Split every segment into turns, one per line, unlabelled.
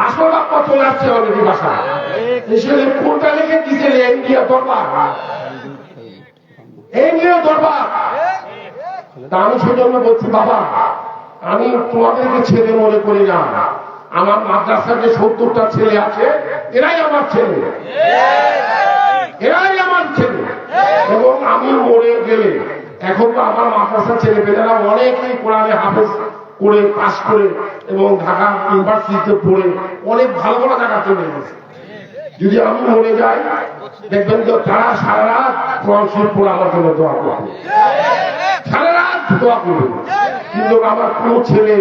আসল আপনার চলে আসছে অলরেডি বাসা কোনটা লিখে দিচ্ছে ইন্ডিয়া দরবার, ইন্ডিয়া দরবার। তা আমি সেজন্য বলছি বাবা, আমি তোমাদেরকে ছেলে মনে করি না। আমার মাদ্রাসার যে 70টা ছেলে আছে এরাই আমার ছেলে, এরাই আমার ছেলে। এবং আমি মরে গেলে এখন তো আমার মাদ্রাসার ছেলে পেলেরা অনেকেই কোরআনে হাফেজ করে পাস করে এবং ঢাকা ইউনিভার্সিটিতে পড়ে অনেক ভালো ভালো জায়গা চলে গেছে। যদি আমি মরে যাই দেখবেন যে তারা সারা রাত কোরআন শরীফ পড়ে আমার জন্য দোয়া করবে, সারা রাত দোয়া করবে। কিন্তু আমার কোন ছেলে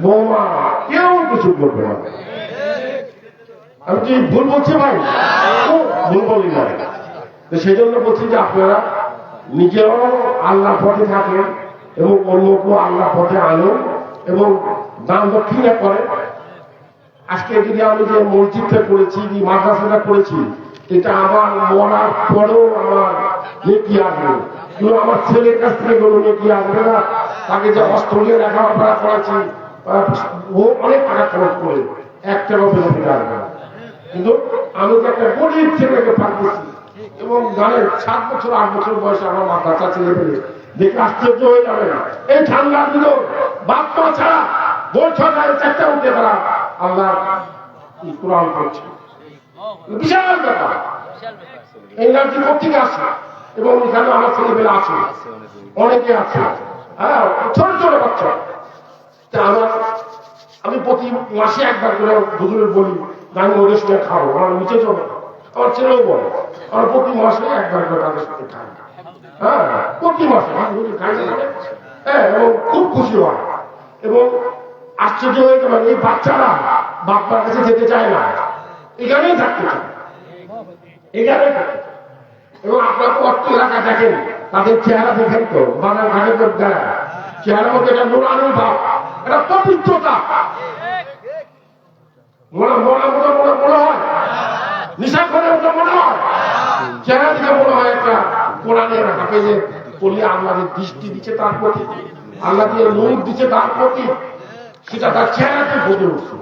বৌমা কেউ কিছু করবে না। আমি কি ভুল বলছি ভাই? ভুল বলি না। সেই জন্য বলছি যে আপনারা নিজেও আল্লাহ পথে থাকেন এবং অন্যকেও আল্লাহ পথে আনুন এবং দান দক্ষিণা করেন। আজকে যদি আমি যে মসজিদটা করেছি, মাদ্রাসাটা করেছি, এটা আমার মরার পরেও আমার নেকি আসবে, কিন্তু আমার ছেলের কাছ থেকে কোনো নেকি আসবে না। তাকে যে অস্ট্রেলিয়া লেখাপড়া করাচ্ছি ও অনেক টাকা খরচ করে একটাও বেনিফিট আসবে না। কিন্তু আমি যে একটা গরিব ছেলেকে পাঠিয়েছি এবং জানেন 7 বছর 8 বছর বয়সে আমার মাদ্রাসা ছেলে পেলে দেখে আশ্চর্য হয়ে যাবে না। এই ঠান্ডার দিনও বাপ মা ছাড়া ভোর 6টায় 4টা উঠে তারা আল্লাহ কোরআন করছে, বিশাল ব্যাপার। এনার্জি কোথেকে আসে এবং এখানে আমার ছেলেমেয়েরা আছে, অনেকে আছে, হ্যাঁ, ছোট ছোট বাচ্চা। আমি প্রতি মাসে একবার করে হুজুরের বলি আমি ওদের সঙ্গে খাবো, আমার নিচে চলে। আমার ছেলেও বলে আমার প্রতি মাসে একবার করে তাদের সাথে খাই, হ্যাঁ, প্রতি মাসে খাই। হ্যাঁ, এবং খুব খুশি হয় এবং আশ্চর্য হয়ে যাবে এই বাচ্চারা বাপ্পার কাছে যেতে চায় না, এখানেই থাকতে চায়, এখানেই থাকে। এবং আপনার অর্থ এলাকা দেখেন, তাদের চেহারা দেখেন তো বাংলা ঘাটের যারা চেহারার মধ্যে এটা নোরানুর ভাব, এটা পবিত্রতা মনে হয়, নিশা করে মনে হয়, চেহারা দিকে মনে হয় একটা কোরআনের হাফেজে পড়লে আল্লাহ দৃষ্টি দিচ্ছে তার প্রতি, আল্লাহ দিয়ে নূর দিচ্ছে তার প্রতি, সেটা তার চেহারাতে ফুটে উঠছে।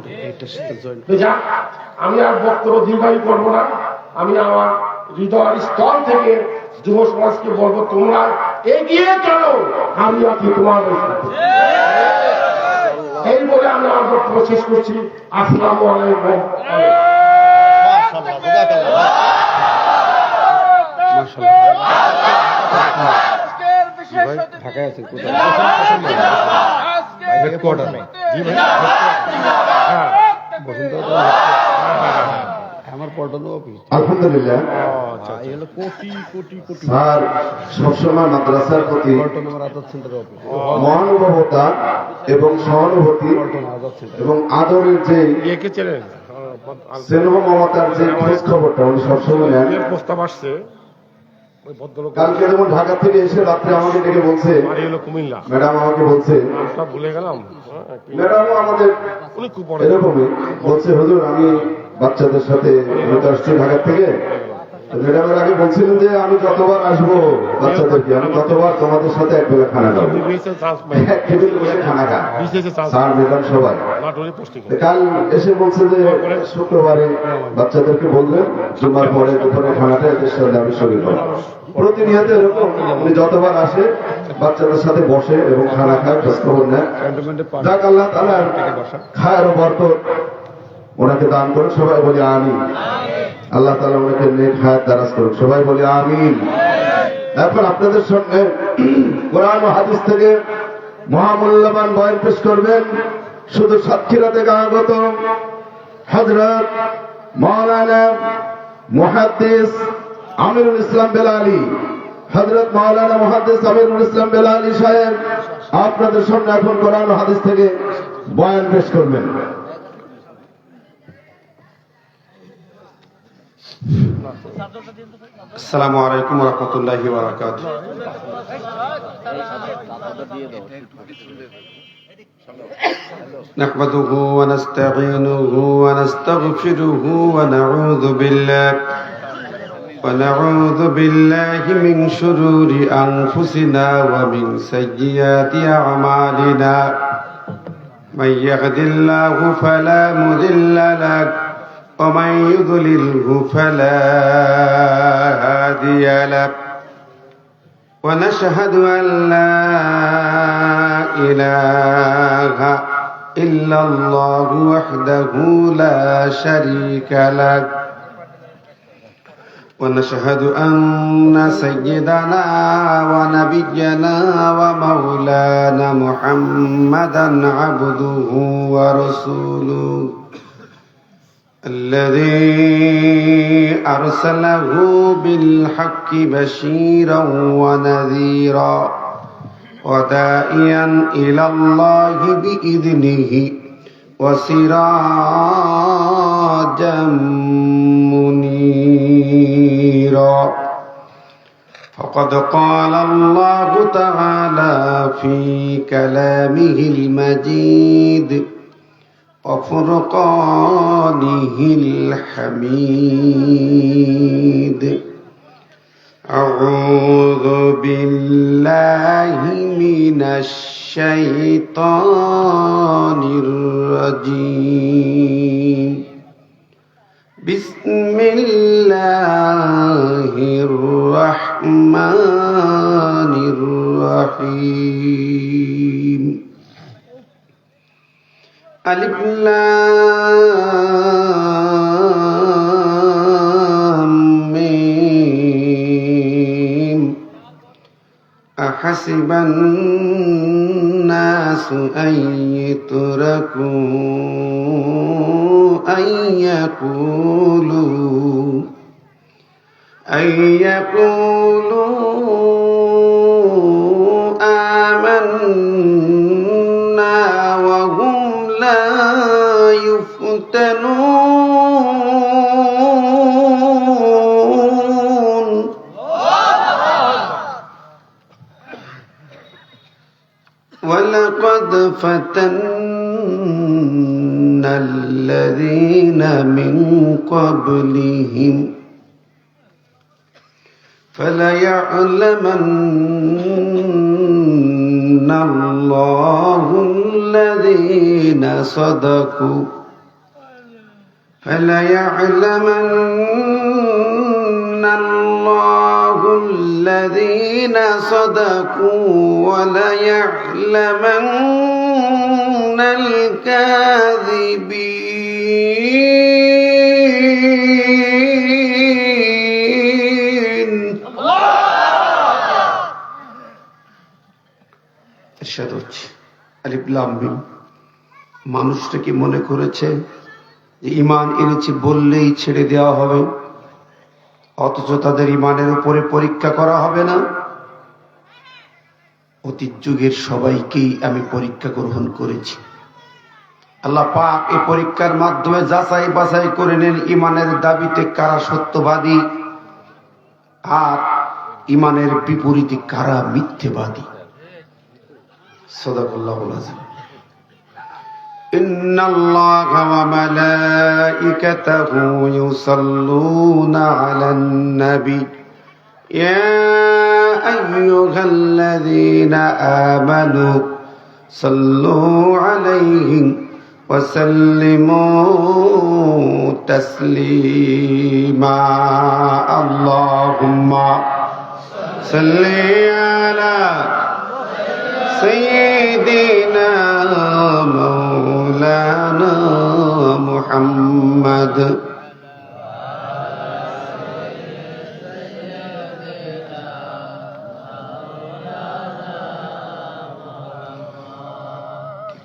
আমি আর বক্তব্য দীর্ঘায়ু করবো না। আমি আমার হৃদয়ের স্থল থেকে যুব সমাজকে বলবো তোমরা এগিয়ে চলো, আমি আছি তোমাদের সাথে। এই বলে আমি আমার বক্তব্য শেষ করছি। আসসালামু আলাইকুম।
ঢাকায় আছেন কোথায়? আমার পল্টন অফিস।
আলহামদুলিল্লাহ স্যার সবসময় মাদ্রাসার প্রতি মহানুভবতা এবং সহানুভূতি এবং আদরের যে স্নেহ মমতার যে খোঁজ খবরটা উনি সবসময় নেন।
প্রস্তাব আসছে
কালকে যেমন ঢাকা থেকে এসে রাত্রে আমাকে ডেকে বলছে, ম্যাডাম আমাকে বলছে,
ভুলে গেলাম,
ম্যাডামও আমাদের এরকমই বলছে, হুজুর আমি বাচ্চাদের সাথে আমি তো আসছি ঢাকা থেকে। ম্যাডামের আগে বলছিলেন যে আমি যতবার আসবো বাচ্চাদেরকে আমি ততবার তোমাদের সাথে এক বেলা খানা খাবো, এক টেবিল বসে খানা খা স্যার ম্যাডাম সবাই। কাল এসে বলছে যে শুক্রবারে বাচ্চাদেরকে বললেন জুমার পরে দুপুরে খানাটা এদের সাথে আমি শরীর করবো। প্রতিনিয়ত এরকম উনি যতবার আসে বাচ্চাদের সাথে বসে এবং খানা খায়, খোঁজখবর নেয়। যাক আল্লাহ তাআলা খায়ের ও বরকত ওনাকে দান করুন, সবাই বলি আমিন। আল্লাহ তাআলা ওনাকে নেক হায়াত দারাজ করুন, সবাই বলি আমিন। এখন আপনাদের সঙ্গে কোরআন ও হাদিস থেকে মহামূল্যবান বয়ান পেশ করবেন শুধু সাতক্ষীরা থেকে আগত হযরত মাওলানা মুহাদ্দিস আমিরুল ইসলাম বেলালী, হযরত মাওলানা মুহাদ্দিস আমিরুল ইসলাম বেলালী সাহেব আপনাদের সামনে এখন কোরআন ও হাদিস থেকে বয়ান পেশ করবেন।
আসসালামু আলাইকুম ওয়া রাহমাতুল্লাহি ওয়া বারাকাতুহু। নাহমাদুহু ওয়া নাস্তাঈনুহু ওয়া নাস্তাগফিরুহু ওয়া নাউযু বিল্লাহি মিন শুরুরি আনফুসিনা ওয়া মিন সাইয়্যাতি আ'মালিনা। من يهد الله فلا مضل له ومن يضلله فلا هادي له ونشهد أن لا إله إلا الله وحده لا شريك له ونشهد أن سيدنا ونبينا ومولانا محمدا عبده ورسوله الذي أرسله بالحق بشيرا ونذيرا وداعيا إلى الله بإذنه وسراجا منيرا فقد قال الله تعالى في كلامه المجيد وفرقانه الحميد أعوذ بالله من الشيطان الرجيم بسم الله الرحمن الرحيم ألف لام ميم أحسب الناس أن يتركوا أن يقولوا آمنا وهم لا يفتنون ولقد فتنا الذين من قبلهم فليعلمن الله الذين صدقوا وليعلمن الكاذبين ইরশাদ হচ্ছে আলিফ লাম মিম। মানুষটা কি মনে করেছে যে ঈমান এনেছে বললেই ছেড়ে দেওয়া হবে, অথচ তাদের ঈমানের উপরে পরীক্ষা করা হবে না? অতীত যুগের সবাইকেই আমি পরীক্ষা গ্রহণ করেছি। আল্লাহ পাক এই পরীক্ষার মাধ্যমে যাচাই বাছাই করে নেন ঈমানের দাবিতে কারা সত্যবাদী আর ঈমানের বিপরীতে কারা মিথ্যেবাদী। সাদাকাল্লাহুল আযীম। ইন্নাল্লাহা ওয়া মালাইকাতাহু ইউসাল্লুনা আলান নবী ইয়া আইয়ুহাল্লাযীনা আমানু সাল্লু আলাইহি ওয়া সাল্লিমু তাসলিমা। আল্লাহুম্মা সাল্লি আলা سيدنا مولانا محمد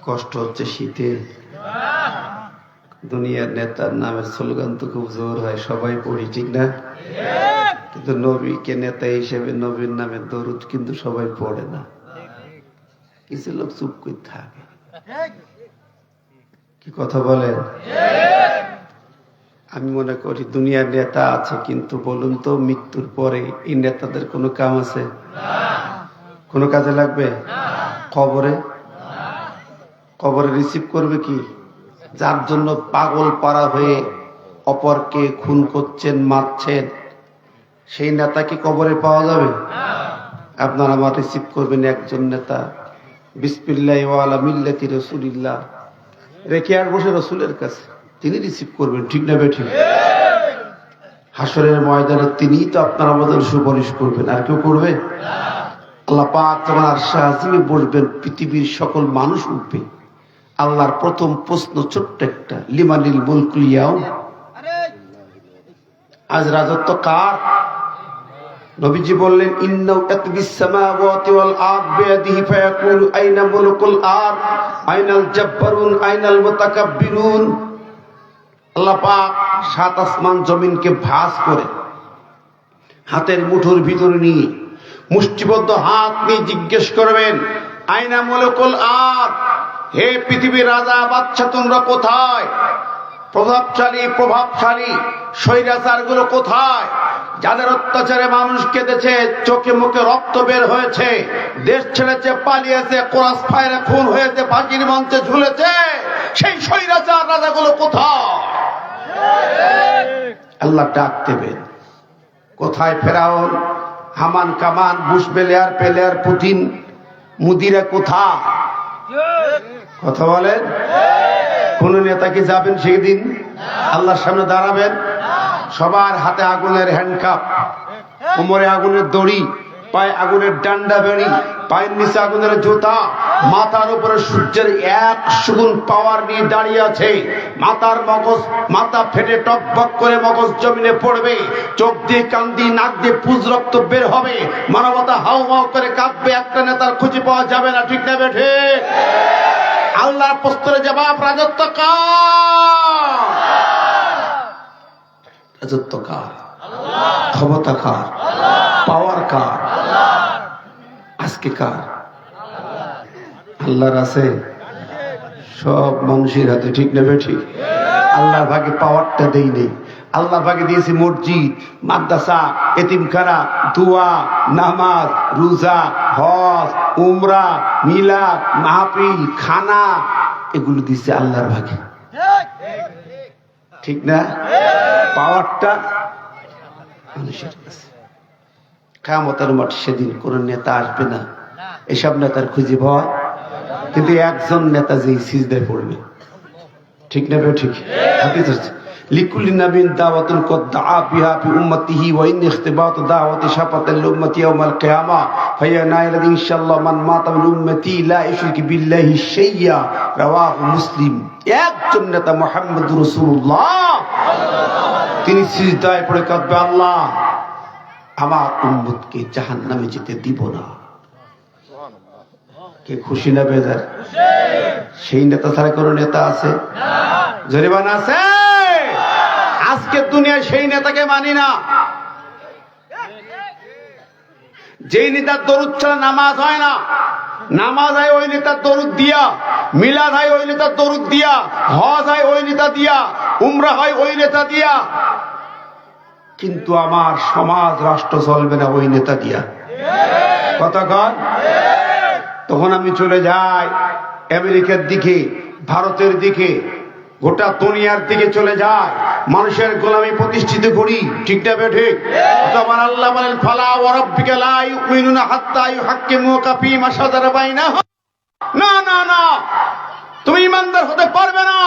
কষ্ট হচ্ছে শীতে। দুনিয়ার নেতার নামের স্লোগান তো খুব জোর হয়, সবাই পড়ি, ঠিক না? কিন্তু নবীকে নেতা হিসেবে নবীর নামে দরুদ কিন্তু সবাই পড়ে না, কিছু লোক চুপ করে থাকে। কি কথা বলেন? আমি মনে করি দুনিয়ার নেতা আছে, কিন্তু বলুন তো মৃত্যুর পরে এই নেতাদের কোনো কাম আছে? কোনো কাজে লাগবে? কবরে কবরে রিসিভ করবে কি? যার জন্য পাগল পাড়া হয়ে অপরকে খুন করছেন, মারছেন, সেই নেতা কি কবরে পাওয়া যাবে? আপনার আমার রিসিভ করবেন একজন নেতা, বিসমিল্লাহি ওয়া আলা মিল্লাতি রাসূলিল্লাহ, রেখে আর বসে রসুলের কাছে, তিনি রিসিভ করবেন, ঠিক না বেঠিক? হাসরের ময়দানে তিনিই তো আপনার আমাদের সুপারিশ করবেন, আর কেউ করবে? আল্লাহ পাক যখন আরশে আজিমে বসবেন, পৃথিবীর সকল মানুষ উঠবে। আল্লাহর প্রথম প্রশ্ন ছোট্ট একটা, লিমানিল মুলকুল ইয়াউম, আজ রাজত্ব কার? নবীজি বললেন, ইন্নাহু ইয়াতবিস সামাওয়াতি ওয়াল আরদ বিয়াদিহি ফায়াকুলু আইনা মুলকুল আরদ আইনাল জাব্বারুন আইনাল মুতাকাব্বিরুন। আল্লাহ পাক সাত আসমান জমিনকে ভাঁজ করে হাতের মুঠোর ভিতরে নিয়ে মুষ্টিবদ্ধ হাত নিয়ে জিজ্ঞেস করবেন, আইনা মুলকুল আরদ, হে পৃথিবীর রাজা বাদশা তোমরা কোথায়? প্রভাবশালী স্বৈরাচার গুলো কোথায়? যাদের অত্যাচারে মানুষ কেঁদেছে, চোখে মুখে রক্ত বের হয়েছে, দেশ ছেড়েছে, পালিয়েছে, ক্রস ফায়ারে খুন হয়েছে, ফাঁসির মঞ্চে ঝুলেছে, সেই স্বৈরাচার রাজাগুলো কোথায়? আল্লাহ ডাক দেবেন। কোথায় ফেরাউন, হামান, কামান, বুশ বেলেয়ার, পেলেয়ার, পুতিন, মুদিরা কোথায়? কথা বলেন। কোন নেতা কি যাবেন সেদিন আল্লাহর সামনে দাঁড়াবেন? সবার হাতে আগুনের হ্যান্ডকাপ, কোমরে আগুনের দড়ি, পায়ে আগুনের ডান্ডা বেড়ি, পায়ের নিচে আগুনের জুতা, মাথার উপরে সূর্যের 100 গুণ পাওয়ার নিয়ে দাঁড়িয়ে আছে। মাথা ফেটে টকবক করে মগজ জমিনে পড়বে, চোখ দিয়ে, কান দিয়ে, নাক দিয়ে পুজ রক্ত বের হবে, মানবতা হাউ মাউ করে কাঁদবে, একটা নেতার খুঁজে পাওয়া যাবে না, ঠিক না বেঠে? আল্লাহর প্রশ্নের জবাব, রাজত্ব কার? রাজত্ব কার? ক্ষমতা কার? পাওয়ার কার? আজকে কার? আল্লাহর আছে, সব মানুষের হাতে, ঠিক না বেঠিক? আল্লাহর ভাগে পাওয়ারটা দেই নেই। আল্লাহর ভাগে দিয়েছি মসজিদ, মাদ্রাসা, এতিমখানা, দোয়া, নামাজ, রোজা, হজ, উমরা, মিলাদ, মাহফিল, খানা, এগুলো দিয়েছে আল্লাহর ভাগে, ঠিক না? পাওয়ারটা মানুষের কাছে। কিয়ামতের মাঠ সেদিন কোন নেতা আসবে না, এসব নেতার খুঁজে পাওয়া, কিন্তু একজন নেতা যেই সিজদায় পড়বে, ঠিক না ঠিক? হাদিস আছে, লিকুল্লি নাবিয়্যিন দাওয়াতুন কদ দাআ বিহা ফি উম্মতিহি ওয়া ইন ইখতিবাতু দাওয়াতি শাফাতাল লিউম্মতি ইয়াওমাল কিয়ামা ফায়া নাইলাদি ইনশাআল্লাহ মান মাতা মিন উম্মতি লা ইশরিকু বিল্লাহি শাইয়্যা, রাওয়াহু মুসলিম। একজন নেতা মুহাম্মদুর রাসূলুল্লাহ, তিনি সিজদায় পড়ে কাঁদবে, আল্লাহ আমার উম্মতকে জাহান্নামে যেতে দিব না। কে খুশি না বেজার? সেই নেতা ছাড়া কোন নেতা আছে? জরিমানা আছে? আজকে দুনিয়ায় সেই নেতাকে মানি না। যেই নেতার দরুদ ছাড়া নামাজ হয় না, নামাজ হয় ওই নেতার দরুদ দিয়া, মিলাদ হয় ওই নেতার দরুদ দিয়া, হজ হয় ওই নেতা দিয়া, উমরা হয় ওই নেতা দিয়া, কিন্তু আমার সমাজ রাষ্ট্র চলবে না ওই নেতা দিয়া। কতক্ষণ? তখন আমি চলে যাই আমেরিকার দিকে, ভারতের দিকে, গোটা দুনিয়ার দিকে চলে যায়, মানুষের গোলামি প্রতিষ্ঠিত করি, ঠিক না ঠিক? তোমার আল্লাহ বলেন, ফালা ওয়া রাব্বিকা লা ইউমিনুনা হাত্তা ইউহাক্কিমুকা ফীমা শাজারা বাইনাহুম। না না না, তুমি ইমানদার হতে পারবে না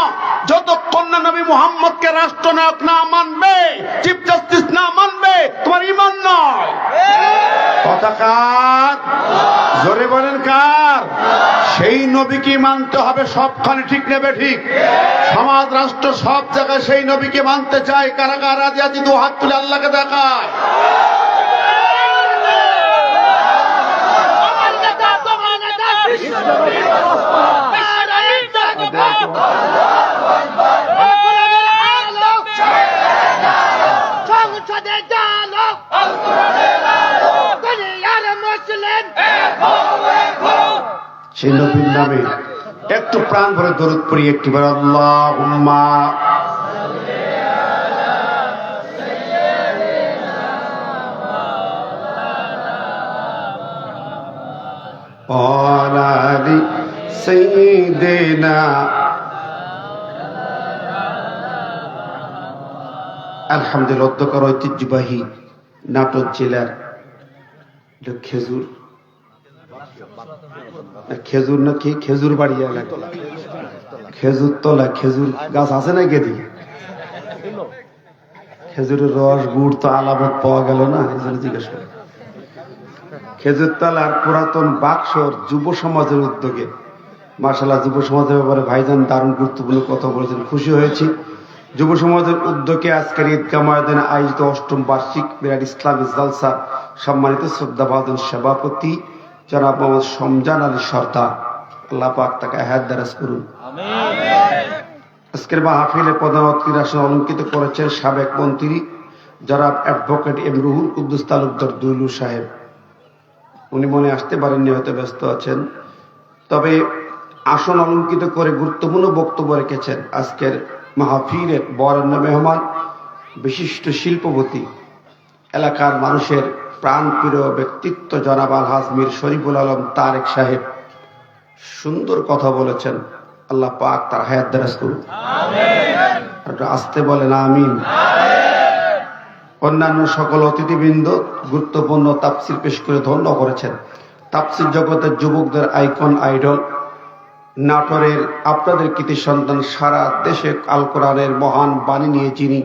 যতক্ষণ না নবী মুহাম্মদকে রাষ্ট্রনায়ক না মানবে, চিফ জাস্টিস না মানবে, তোমার ঈমান নয়। কথা কার? জোরে বলেন কার? সেই নবীকে মানতে হবে সবখানে, ঠিক নেবে ঠিক? সমাজ রাষ্ট্র সব জায়গায় সেই নবীকে মানতে চায়। কারা কারা রাজি আছি? দু হাত তুলে আল্লাহকে দেখায়। সেই নবীর নামে একটু প্রাণ ভরে দরুদ পড়ি একটিবার, আল্লাহুম্মা ওয়া আলি সাইয়্যিদিনা। আলহামদুলিল্লাহ, অধ্যকার ঐতিহ্যবাহী নাটোর জেলার খেজুর না কি খেজুর বাড়ি এলাকা, খেজুর তলা, খেজুর গাছ আছে না গেদি? খেজুরের রস গুড় তো আলামত পাওয়া গেল না, এই জন্য জিজ্ঞেস করি। খেজুর তলার পুরাতন বাক্সর যুব সমাজের উদ্যোগে, মাশাআল্লাহ যুব সমাজের ব্যাপারে ভাইজান দারুণ গুরুত্বপূর্ণ কথা বলেছেন, খুশি হয়েছি। যুব সমাজের উদ্যোগে আজকের ঈদগাহ ময়দানে আয়োজিত ৮ম বার্ষিক বিরাট ইসলামী জালসা সম্মানিত শ্রদ্ধাভাজন সভাপতি জনাব মোহাম্মদ সমজান আলী সর্দার, আল্লাহ পাক তাকে হায়াত দারাজ করুন। আজকের মাহফিলে প্রধান অতিথির আসনে অলঙ্কিত করেছেন সাবেক মন্ত্রী জনাব অ্যাডভোকেট এম রুহুল কুদ্দুস তালুকদার দুলু সাহেব। উনি মনে আসতে পারেননি, হয়তো ব্যস্ত আছেন। তবে আসন অলঙ্কিত করে গুরুত্বপূর্ণ বক্তব্য রেখেছেন আজকের মাহফিলের বরেণ্য মেহমান, বিশিষ্ট শিল্পপতি, এলাকার মানুষের প্রাণপ্রিয় ব্যক্তিত্ব জনাব আলহাজ মীর শরীফুল আলম তারেক সাহেব। সুন্দর কথা বলেছেন, আল্লাহ পাক তার হায়াত দারাজ করুন। আসতে বলেন আমিন। অন্যান্য সকল অতিথিবৃন্দ গুরুত্বপূর্ণ তাফসির পেশ করে ধন্য করেছেন। তাফসির জগতের যুবকদের আইকন, আইডল, নাটোরের আপনাদের কৃতি সন্তান, সারা দেশে আল কোরআনের মহান বাণী নিয়ে যিনি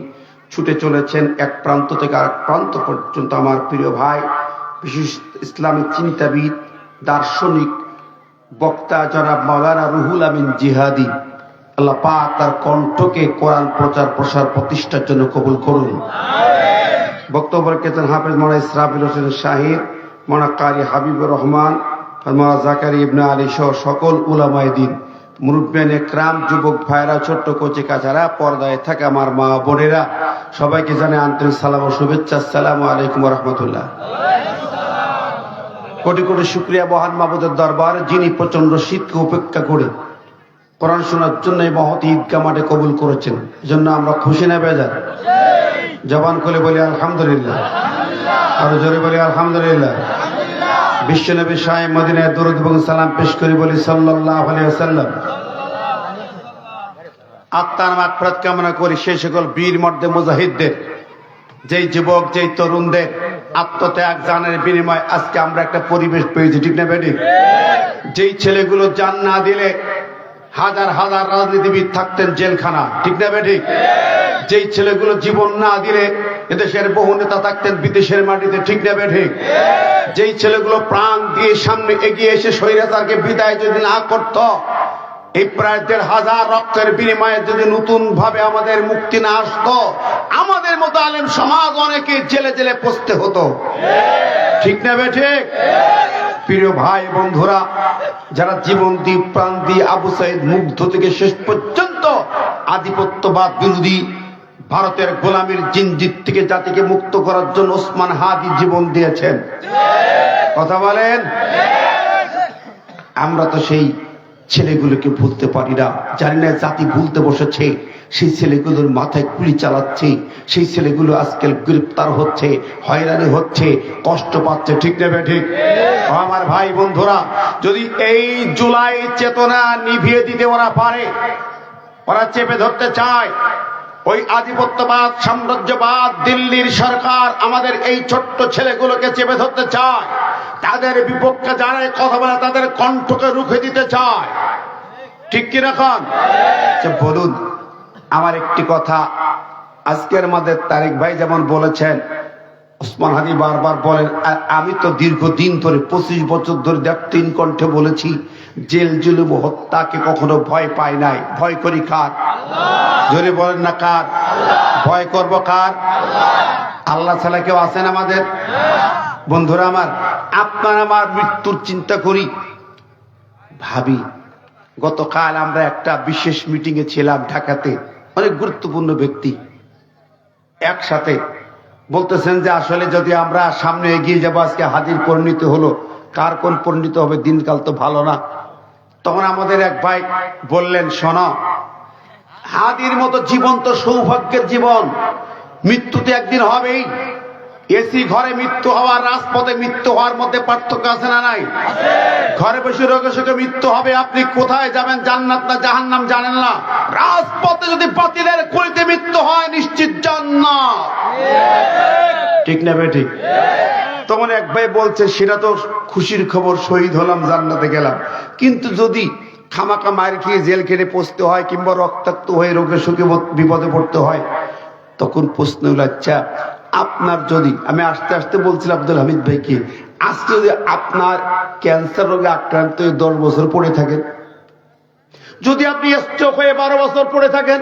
ছুটে চলেছেন এক প্রান্ত থেকে আরেক প্রান্ত পর্যন্ত, আমার প্রিয় ভাই, বিশেষ ইসলামিক চিন্তাবিদ, দার্শনিক, বক্তা জনাব মাওলানা রুহুল আমিন জিহাদি, আল্লাহ পাক তার কণ্ঠকে কোরআন প্রচার প্রসার প্রতিষ্ঠার জন্য কবুল করুন। বক্তব্য রেখেছেন হাফেজ মাওলানা ইসরাফিল হোসেন শাহিদ, মাওলানা কারি হাবিবুর রহমান, মাওলানা জাকারি ইবনে আলী সহ সকল উলামায়ে দ্বীন, মুরব্বিয়ান একরাম, যুবক ভাইরা, ছোট্ট কচি কাচারা, পর্দায় থাকে আমার মা বোনেরা, সবাইকে জানাই আন্তরিক সালাম ও শুভেচ্ছা। আসসালামু আলাইকুম ওয়া রাহমাতুল্লাহ। কোটি কোটি শুকরিয়া মহান মাবুদের দরবার, যিনি প্রচন্ড শীতকে উপেক্ষা করে কোরআন শোনার জন্য এই মহৎ ঈদগাহ মাঠে কবুল করেছেন। এজন্য আমরা খুশি না বেজার? জবান খুলে বলি আলহামদুলিল্লাহ, আরো জোরে বলি আলহামদুলিল্লাহ। বিশ্বনবী সাহেব মদিনায় দরুদ এবং সালাম পেশ করে বলি সাল্লাল্লাহু আলাইহি ওয়াসাল্লাম। আত্মার মাগফিরাত কামনা করি সেই সকল বীর মর্দে মুজাহিদদের, যেই যুবক, যেই তরুণদের আত্মত্যাগ জানের বিনিময়ে আজকে আমরা একটা পরিবেশ পেয়েছি, ঠিক না বেঠিক? যেই ছেলেগুলো জান না দিলে হাজার হাজার রাজনীতিবিদ থাকতেন জেলখানা, ঠিক না বেঠিক? যেই ছেলেগুলো জীবন না দিলে এদেশের বহু নেতা থাকতেন বিদেশের মাটিতে, ঠিক না বেঠিক? যেই ছেলেগুলো প্রাণ দিয়ে সামনে এগিয়ে এসে স্বৈরাচারকে বিদায় যদি না করত, এই প্রায় ১,৫০০ রক্তের বিনিময়ে যদি নতুন ভাবে আমাদের মুক্তি না আসতো, আমাদের মতো আলেম সমাজ অনেকে জেলে জেলে পচতে হতো, ঠিক না বেঠিক? প্রিয় ভাই বন্ধুরা, যারা জীবন দিয়ে প্রাণ দিয়ে আবু সাইদ মুগ্ধ থেকে শেষ পর্যন্ত আধিপত্যবাদ বিরোধী ভারতের গোলামীর জিনজিত থেকে জাতিকে মুক্ত করার জন্য ওসমান হাদি জীবন দিয়েছেন, কথা বলেন। আমরা তো সেই ছেলেগুলোকে ভুলতে পারি না, জানি না জাতি ভুলতে বসেছে। সেই ছেলেগুলোর মাথায় গুলি চালাচ্ছে, সেই ছেলেগুলো আজকাল গ্রেপ্তার হচ্ছে, হয়রানি হচ্ছে, কষ্ট পাচ্ছে, ঠিক না বেঠিক? আমার ভাই বন্ধুরা, যদি এই জুলাই চেতনা নিভিয়ে দিতে ওরা পারে, ওরা চেপে ধরতে চায়, ওই আধিপত্যবাদ, সাম্রাজ্যবাদ, দিল্লির সরকার আমাদের এই ছোট্ট ছেলেগুলোকে চেপে ধরতে চায়, তাদের বিপক্ষে যারা কথা বলে তাদের কণ্ঠকে রুখে দিতে চায়, ঠিক কি রকম? বলুন আমার একটি কথা, আজকের আমাদের তারেক ভাই যেমন বলেছেন, ওসমান হাদি বারবার বলেন, আর আমি তো দীর্ঘদিন ধরে 25 বছর ধরে ৩ কণ্ঠে বলেছি, জেল জুলুম হত্যাকে কখনো ভয় পাই নাই। ভয় করি কার? জোরে বলেন না কার? ভয় করব কার? আল্লাহ ছাড়া কেউ আছেন আমাদের? বন্ধুরা আমার, আপনার আমার মৃত্যুর চিন্তা করি, ভাবি। গতকাল আমরা একটা বিশেষ মিটিং এ ছিলাম ঢাকাতে, অনেক গুরুত্বপূর্ণ ব্যক্তি একসাথে বলতেছেন যে আসলে যদি আমরা সামনে এগিয়ে যাবো, আজকে হাদির পরিণতি হলো, কার কোন পরিণতি হবে, দিনকাল তো ভালো না। তখন আমাদের এক ভাই বললেন, শোনো, হাদির মতো জীবন তো সৌভাগ্যের জীবন, মৃত্যুতে একদিন হবেই। এসি ঘরে মৃত্যু হওয়ার, রাজপথে মৃত্যু হওয়ার মধ্যে পার্থক্য আছে না নাই? ঘরে বসে রোগে শোকে মৃত্যু হবে, আপনি কোথায় যাবেন, জান্নাত না জাহান্নাম জানেন না। রাজপথে যদি বাতিলের কলিতে মৃত্যু হয়, নিশ্চিত জান্নাত, ঠিক না বেঠিক? তখন এক ভাই বলছে, সেটা তো খুশির খবর, শহীদ হলাম, জান্নাতে গেলাম, কিন্তু যদি খামাকা মায়ের খেয়ে জেল খেটে পচতে হয় কিংবা রক্তাক্ত হয়ে রোগের সুখে বিপদে পড়তে হয়, তখন প্রশ্ন হলো, আচ্ছা আপনার যদি, আমি আস্তে আস্তে বলছিলাম আব্দুল হামিদ ভাইকে, আজকে যদি আপনার ক্যান্সার রোগে আক্রান্ত হয়ে 10 বছর পড়ে থাকেন, যদি আপনি স্ট্রোক হয়ে 12 বছর পড়ে থাকেন,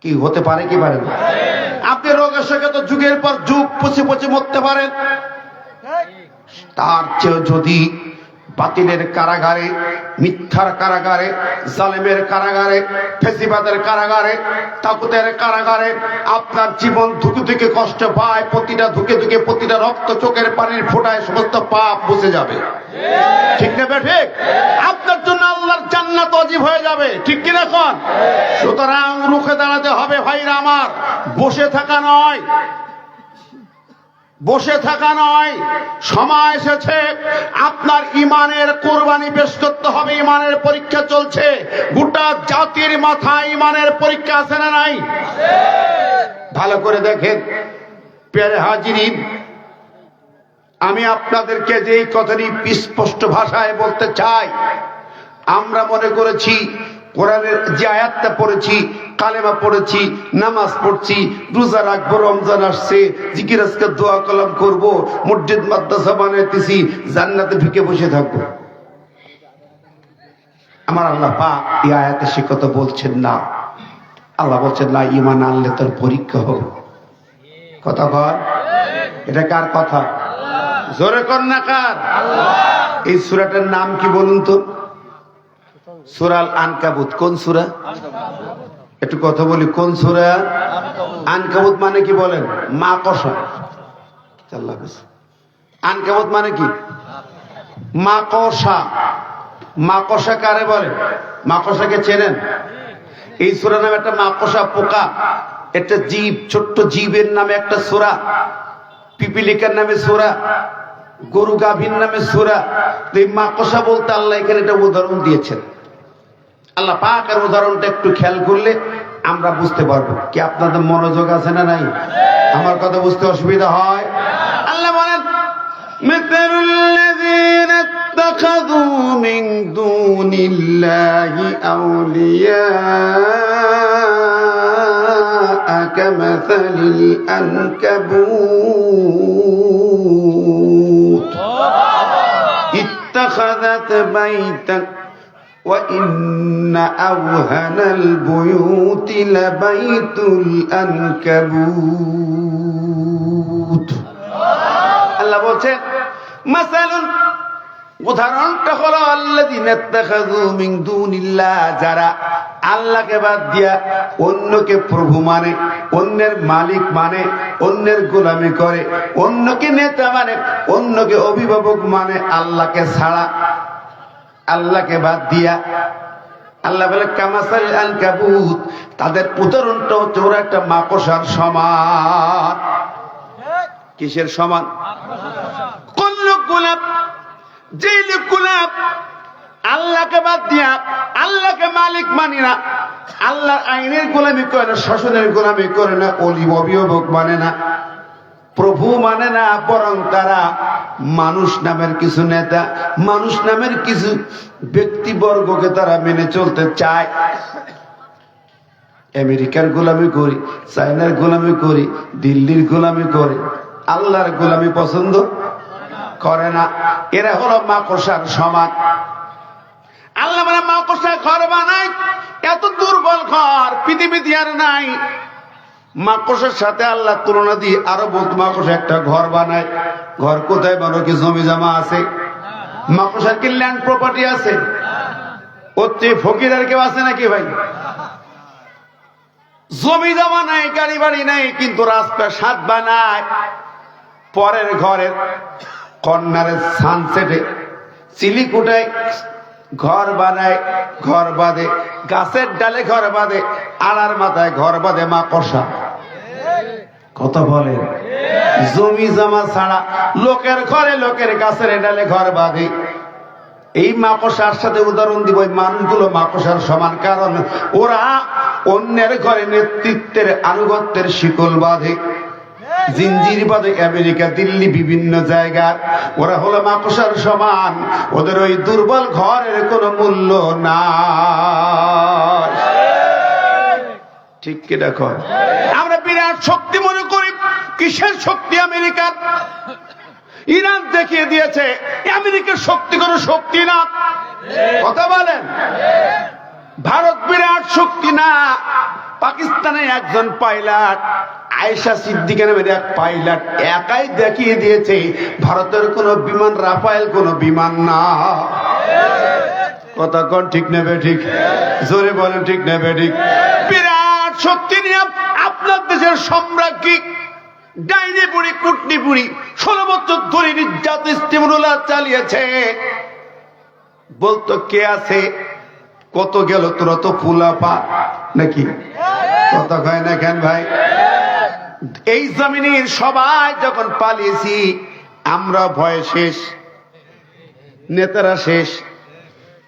কি হতে পারে কি পারে না? আপনি রোগের সঙ্গে তো যুগের পর যুগ পচে পচে মরতে পারেন। তার চেয়ে যদি বাতিলের কারাগারে, মিথ্যার কারাগারে, জালেমের কারাগারে, ফেসিবাদের কারাগারে, তাগুতের কারাগারে আপনার জীবন ধুকে ধুকে কষ্ট পায়, প্রতিটা ধুকে ধুকে প্রতিটা রক্ত চোখের পানির ফোঁটায় সমস্ত পাপ বুঝে যাবে, ঠিক না ঠিক? আপনার জন্য আল্লাহর জান্নাত ওয়াজিব হয়ে যাবে, ঠিক কিনা কোন? সুতরাং রুখে দাঁড়াতে হবে ভাইরা আমার, বসে থাকা নয়, বসে থাকা নয়। সময় এসেছে আপনার ইমানের কোরবানি পেশ করতে হবে। ইমানের পরীক্ষা চলছে, গোটা জাতির মাথায় ইমানের পরীক্ষা আছে না নাই? ভালো করে দেখেন প্রিয় হাজিরিন, আমি আপনাদেরকে যে কথাটি স্পষ্ট ভাষায় বলতে চাই, আমরা মনে করেছি কোরআনের যে আয়াতটা পড়েছি, কালেমা পড়েছি, নামাজ পড়ছি, রোজা রাখবো, রমজান আসছে, জিকির আজকার দোয়া কালাম করবো, মসজিদ মাদ্রাসা বানাইতেছি, জান্নাতে ঢুকে বসে থাকবো। আমার আল্লাহ পাক এই আয়াতে সে কথা বলছেন না। আল্লাহ বলছেন না, ঈমান আনলে তোর পরীক্ষা হবে। কথা কর, এটা কার কথা? জোরে কর না কার? এই সূরাটার নাম কি বলুন তো? সূরাল আনকাবুত। কোন সূরা? একটু কথা বলি, কোন সূরা? আনকাবুত মানে কি বলেন? মাকড়সা। আনকাবুত মানে কি? মাকড়সা। মাকড়সা কারে বলে? মাকড়সাকে চেনেন? এই সূরা নামে একটা মাকড়সা পোকা, একটা জীব, ছোট্ট জীবের নামে একটা সূরা, পিপিলিকার নামে সূরা, গরু গাভীর নামে সূরা। এই মাকড়সা বলতে আল্লাহ এখানে একটা উদাহরণ দিয়েছেন। আল্লাহ পাকের উদাহরণটা একটু খেয়াল করলে আমরা বুঝতে পারবো। কি আপনাদের মনোযোগ আছে না নাই? আমার কথা বুঝতে অসুবিধা হয়? আল্লাহ বলেন, মিথলুল্লাযীনা ইত্তাখাযু মিন দুনিল্লাহি আউলিয়া কামাসালিল আনকাবুত ইত্তাখাযাত বাইতান وَإِنَّ أَوْهَنَ الْبُيُوتِ لَبَيْتُ الْأَنْكَبُوتِ। আল্লাহ বলছেন, মাসালুন, উদাহরণটা হলো আল্লাযীনা ইত্তাখাযু মিন দুনিল্লাহ, যারা আল্লাহকে বাদ দিয়া অন্যকে প্রভু মানে, অন্যের মালিক মানে, অন্যের গোলামি করে, অন্যকে নেতা মানে, অন্যকে অভিভাবক মানে, আল্লাহকে ছাড়া, আল্লাহকে বাদ দিয়া। আল্লাহ বলে কামাসাল আনকাবুত, তাদের উদাহরণটা হচ্ছে ওরা একটা মাকড়সার সমান। কিসের সমান? কুল্লু গুলাব, যে গুলাব আল্লাহকে বাদ দিয়া, আল্লাহকে মালিক মানি না, আল্লাহর আইনের গোলামি করে না, শাসনের গোলামি করে না, অভিভাবক মানে না, প্রভু মানে না, বরং তারা মানুষ নামের কিছু নেতা, মানুষ নামের কিছু ব্যক্তিবর্গকে তারা মেনে চলতে চায়। আমেরিকার গোলামি করি, চায়নার গোলামি করি, দিল্লির গোলামি করে, আল্লাহর গোলামি পছন্দ করে না। এরা হলো মাকড়সার সমান। আল্লাহ মানে মাকড়সা ঘর বানায়, এত দুর্বল ঘর পৃথিবীতে আর নাই। মাকড়সার সাথে আল্লাহ তুলনা দিয়ে আরো বলতো, মাকড়সা একটা ঘর বানায়। ঘর কোথায় বানো? কি জমি জমা আছে? মাকড়সার কি ল্যান্ড প্রপার্টি আছে? ওর চেয়ে ফকির আর কেউ আছে নাকি ভাই? জমি জমা নাই, গাড়ি বাড়ি নাই, কিন্তু রাস্তা সাত বানায়। পরের ঘরের কর্নারের সানসেটে চিলিকুটায় ঘর বানায়, ঘর বাঁধে, গাছের ডালে ঘর বাঁধে, আড়ার মাথায় ঘর বাঁধে মাকড়সা। কথা বলেন? জমি জমা ছাড়া লোকের ঘরে, লোকের গাছের ডালে ঘর বাঁধে। এই মাকড়সার সাথে উদাহরণ দিব, এই মানুষগুলো মাকড়সার সমান, কারণ ওরা অন্যের ঘরে নেতৃত্বের আনুগত্যের শিকল বাঁধে। জিঞ্জিরবাদে আমেরিকা, দিল্লি, বিভিন্ন জায়গার ওরা হলো মাকড়সার সমান। ওদের ওই দুর্বল ঘরের কোনো মূল্য নাই। ঠিক কি দেখো, আমরা বিরাট শক্তি মনে করি। কিসের শক্তি আমেরিকার? ইরান দেখিয়ে দিয়েছে আমেরিকার শক্তি কোনো শক্তি না। কথা বলেন, ভারত বিরাট শক্তি না। পাকিস্তানের একজন পাইলট আয়েশা সিদ্দিকা নামের এক পাইলট একাই দেখিয়ে দিয়েছে ভারতের কোন বিমান রাফায়েল কোন বিমান না। কথা কোন ঠিক নেবে? ঠিক জোরে বলেন, ঠিক নেবে? ঠিক। বিরাট শক্তি নিয়ে আপনার দেশের সম্রাজ্ঞী ডাইনে বুড়ি কুটনি বুড়ি 16 বছর ধরে নির্যাত ইস্তেমরুল্লাহ চালিয়েছে। বলতো কে আছে, কত গেল, তোরা তো ফুলা পা নাকি? কথা কয় না কেন ভাই? এই জমিনের সবাই যখন পালিয়েছি আমরা ভয়ে শেষ, নেতারা শেষ।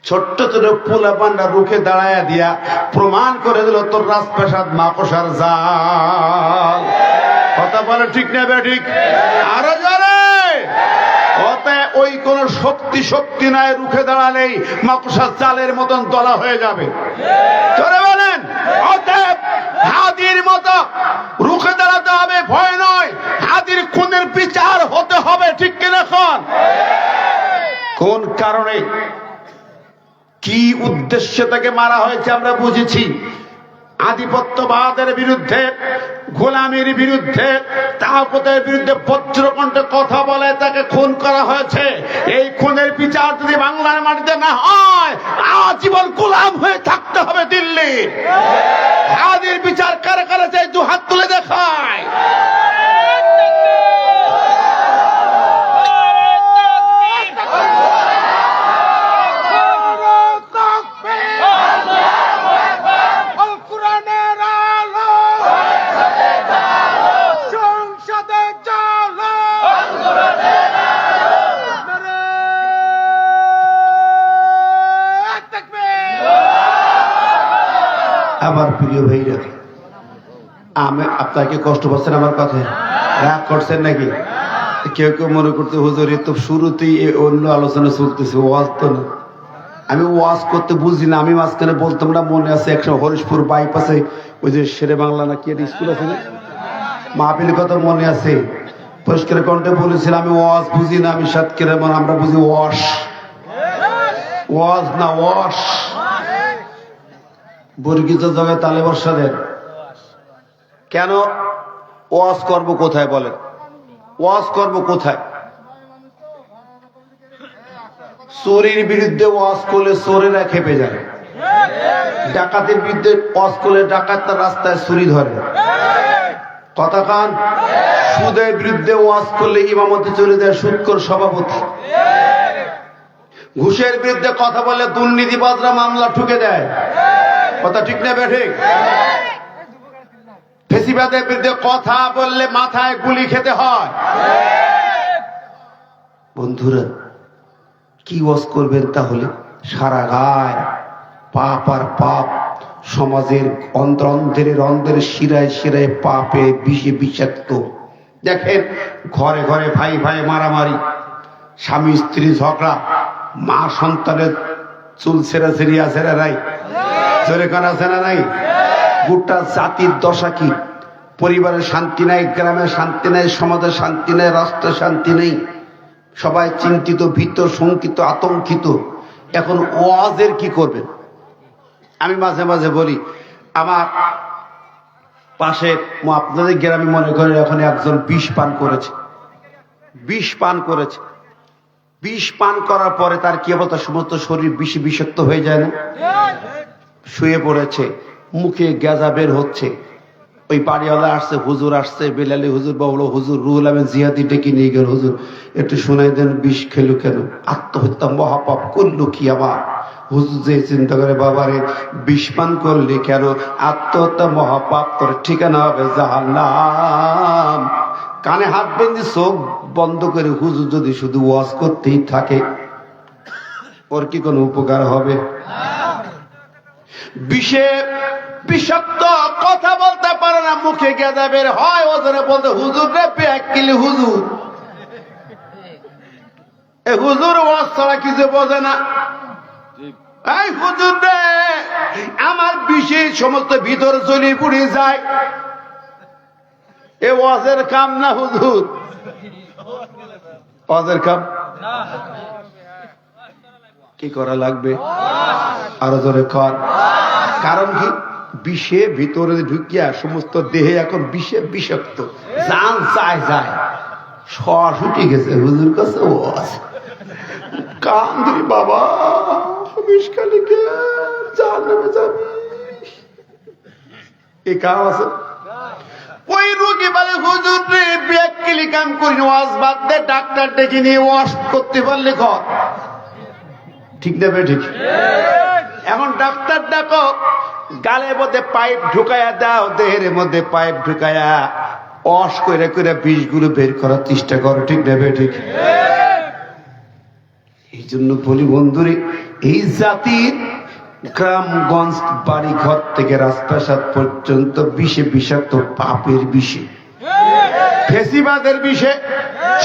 ছোট্ট ছোট পোলা পান্ডা রুখে দাঁড়ায় দিয়া প্রমাণ করে দিল তোর রাজপ্রাসাদ মাকড়সার জাল। কথা বলে ঠিক না ঠিক? আরো জোরে। ওই কোন শক্তি নাই, রুখে দাঁড়ালেই মাকড়সার জালের মতন দলা হয়ে যাবে। জোরে বলেন। অতএব হাদির মতো রুখে দাঁড়াতে হবে, ভয় নয়। হাদির খুনের বিচার হতে হবে, ঠিক কিনা? কোন কারণে, কি উদ্দেশ্যে তাকে মারা হয়েছে আমরা বুঝেছি। আধিপত্যবাদের বিরুদ্ধে, গোলামির বিরুদ্ধে, তাগুতের বিরুদ্ধে বজ্রকণ্ঠে কথা বলে তাকে খুন করা হয়েছে। এই খুনের বিচার যদি বাংলার মাটিতে না হয় আজীবন গোলাম হয়ে থাকতে হবে দিল্লি। হাদির বিচার কারা কারা চাই, দু হাত তুলে দেখায়। আমার প্রিয় ভাইরা, আমি আপনাকে কষ্ট পাচ্ছেন আমার কথায়, রাগ করছেন নাকি? কেউ কেউ মনে করতে হুজুর তো শুরুতেই অন্য আলোচনা চলতেছে, ওয়াজ তো না। আমি ওয়াজ করতে বুঝি না। আমি মাঝখানে বলতাম না, মনে আছে একসময় হরিশপুর বাইপাসে ওই যে শেরে বাংলা না কি স্কুল আছে না, মাহফিলের কথা মনে আছে? পরিষ্কার কণ্ঠে বলেছিলাম আমি ওয়াজ বুঝি না, আমি সাতক্ষীরা আমরা বুঝি ওয়াশ। ওয়াজ না ওয়াশ। বর্গিত জগায় তালে বর্ষা দেন কেন? ওয়াজ করবো কোথায় বলেন? ওয়াজ করবো কোথায়? চোরের বিরুদ্ধে ওয়াজ করলে চোরেরা খেপে যায়। ডাকাতের বিরুদ্ধে ওয়াজ করলে ডাকাতরা রাস্তায় চুরি ধরে। কথা কান। সুদের বিরুদ্ধে ওয়াজ করলে ইমামতি চলে যায় সুদখোর সভাপতি। ঘুষের বিরুদ্ধে কথা বললে দুর্নীতিবাজরা মামলা ঠুকে দেয়। কথা ঠিক না ঠিক? ফেসিবাদের বিরুদ্ধে কথা বললে মাথায় গুলি খেতে হয়। বন্ধুরা, কি ওয়াজ করবেন তাহলে? সারা গায় পাপ আর পাপ। সমাজের অন্তরের অন্তরের শিরায় শিরায় পাপে বিষে বিষাক্ত। দেখেন ঘরে ঘরে ভাই ভাই মারামারি, স্বামী স্ত্রী ঝগড়া, মা সন্তানের চুল ছেঁড়াছেড়ি আছে না নাই? জোরে কান আছে না নাই? গোটা জাতির দশা কি? পরিবারের শান্তি নাই, গ্রামে শান্তি নাই, সমাজে শান্তি নাই, রাষ্ট্রে শান্তি নেই। সবাই চিন্তিত, ভীত, শঙ্কিত, আতঙ্কিত। এখন ওয়াজের কি করবেন? আমি মাঝে মাঝে বলি, আমার পাশে আপনাদের গ্রামে মনে করেন এখন একজন বিষ পান করেছে। বিষ পান করেছে। বিষ পান করার পরে তার কি অবস্থা? সমস্ত শরীর বিষে বিষাক্ত হয়ে যায় না? শুয়ে পড়েছে, মুখে গেজা বের হচ্ছে। ওই বাড়িওয়ালা আসছে, হুজুর আসছে, বেলালি হুজুর বা বলো হুজুর রুহুল আমিন জিহাদি ডেকে নিয়ে গেল। হুজুর একটু শোনাই দেন, বিষ খেলো কেন? আত্মহত্যা মহাপাপ করলো কি আবার? হুজুর যে চিন্তা করে, বাবারে বিষ পান করলে কেন? আত্মহত্যা মহাপাপ, তোর ঠিকানা হবে জাহান্নাম। কানে হাত বেঁধে চোখ বন্ধ করে হুজুর যদি শুধু ওয়াজ করতেই থাকে, ওর কি কোনো উপকার হবে? বিষে বিষাক্ত, কথা বলতে পারে না মুখে গেঁদা বের হয়, ওজনে বলতে হুজুর রে 1 কিলো হুজুর। এ হুজুর ওয়াজ ছাড়া কিছু বোঝে না। এই হুজুর রে, আমার বিশেষ সমস্ত ভিতর চলে পুড়ে যায়, এ ওয়াজের কাম না হুজুর, ওয়াজের কাম। কি করা লাগবে? আরো জোরে কর। কারণ কি? বিষে ভিতরে ঢুকিয়া সমস্ত দেহে এখন বিষে বিষাক্ত, জান যায় যায়, শ্বাস উঠে গেছে। হুজুর কাছে ওয়াজ কান্দি, বাবা বিষকালিকে জাহান্নামে যাবি, এই কাম আছে। ওই রোগী বলে হুজুর রে 1 কিলো কাম করি, ওয়াজ বাদ দে, ডাক্তার ডেকে নিয়ে ওয়াশ করতে পারলে কর। ঠিক না বে ঠিক? এখন ডাক্তার ডাকো, গালের মধ্যে পাইপ ঢুকায়া দাও, দেহের মধ্যে পাইপ ঢুকায়া ওয়াশ করে করে বিষগুলো বের করার চেষ্টা করো। ঠিক না বে ঠিক? এই জন্য বলি বন্ধুরে, এই জাতির গ্রামগঞ্জ বাড়ি ঘর থেকে রাজপ্রাসাদ পর্যন্ত বিষে বিষাক্ত, পাপের বিষে, ফেসিবাদের বিষে।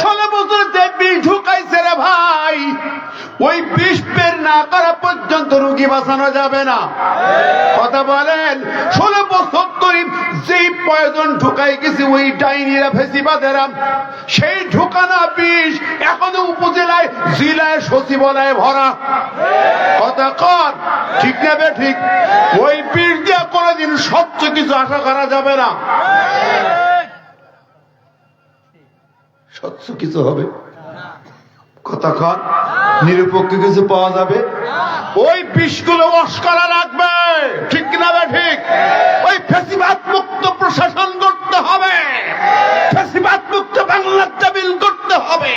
16 বছর যে বিষ ঢুকাইছে রে ভাই, ওই বিষ বের না করা পর্যন্ত রোগী বাঁচানো যাবে না। কথা বলেন, 16 বছর ধরে যেই পয়জন ঢুকাই গেছে ওই ডাইনিরা, ফেসিবাদেরা, সেই ঢুকানা বিষ এখনো উপজেলায়, জেলায়, সচিবালয়ে ভরা। কথা কর, ঠিক না বে ঠিক? ওই বিষ দিয়ে কোনোদিন স্বচ্ছ কিছু আশা করা যাবে না। স্বচ্ছ কিছু হবে? কতক্ষণ নিরপেক্ষ কিছু পাওয়া যাবে? ওই বিষগুলো ওয়াশ করা লাগবে। ঠিক না বে ঠিক? ওই ফেসিবাদ মুক্ত প্রশাসন করতে হবে, ফেসিবাদ মুক্ত বাংলা জমিন করতে হবে।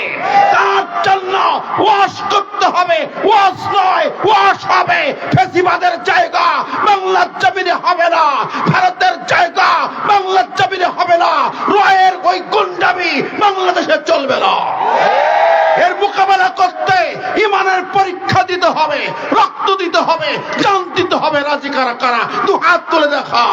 তার জন্য ওয়াশ করতে হবে, ওয়াশ নয় ওয়াশ হবে। ফেসিবাদের জায়গা বাংলার জমিনে হবে না, ভারতের জায়গা বাংলার জমিনে হবে না, রয়ের ওই গুন্ডামি বাংলাদেশে চলবে না। এর মোকাবেলা করতে ইমানের পরীক্ষা দিতে হবে, রক্ত দিতে হবে, জান দিতে হবে। রাজি কারা কারা? 2 হাত তুলে দেখা।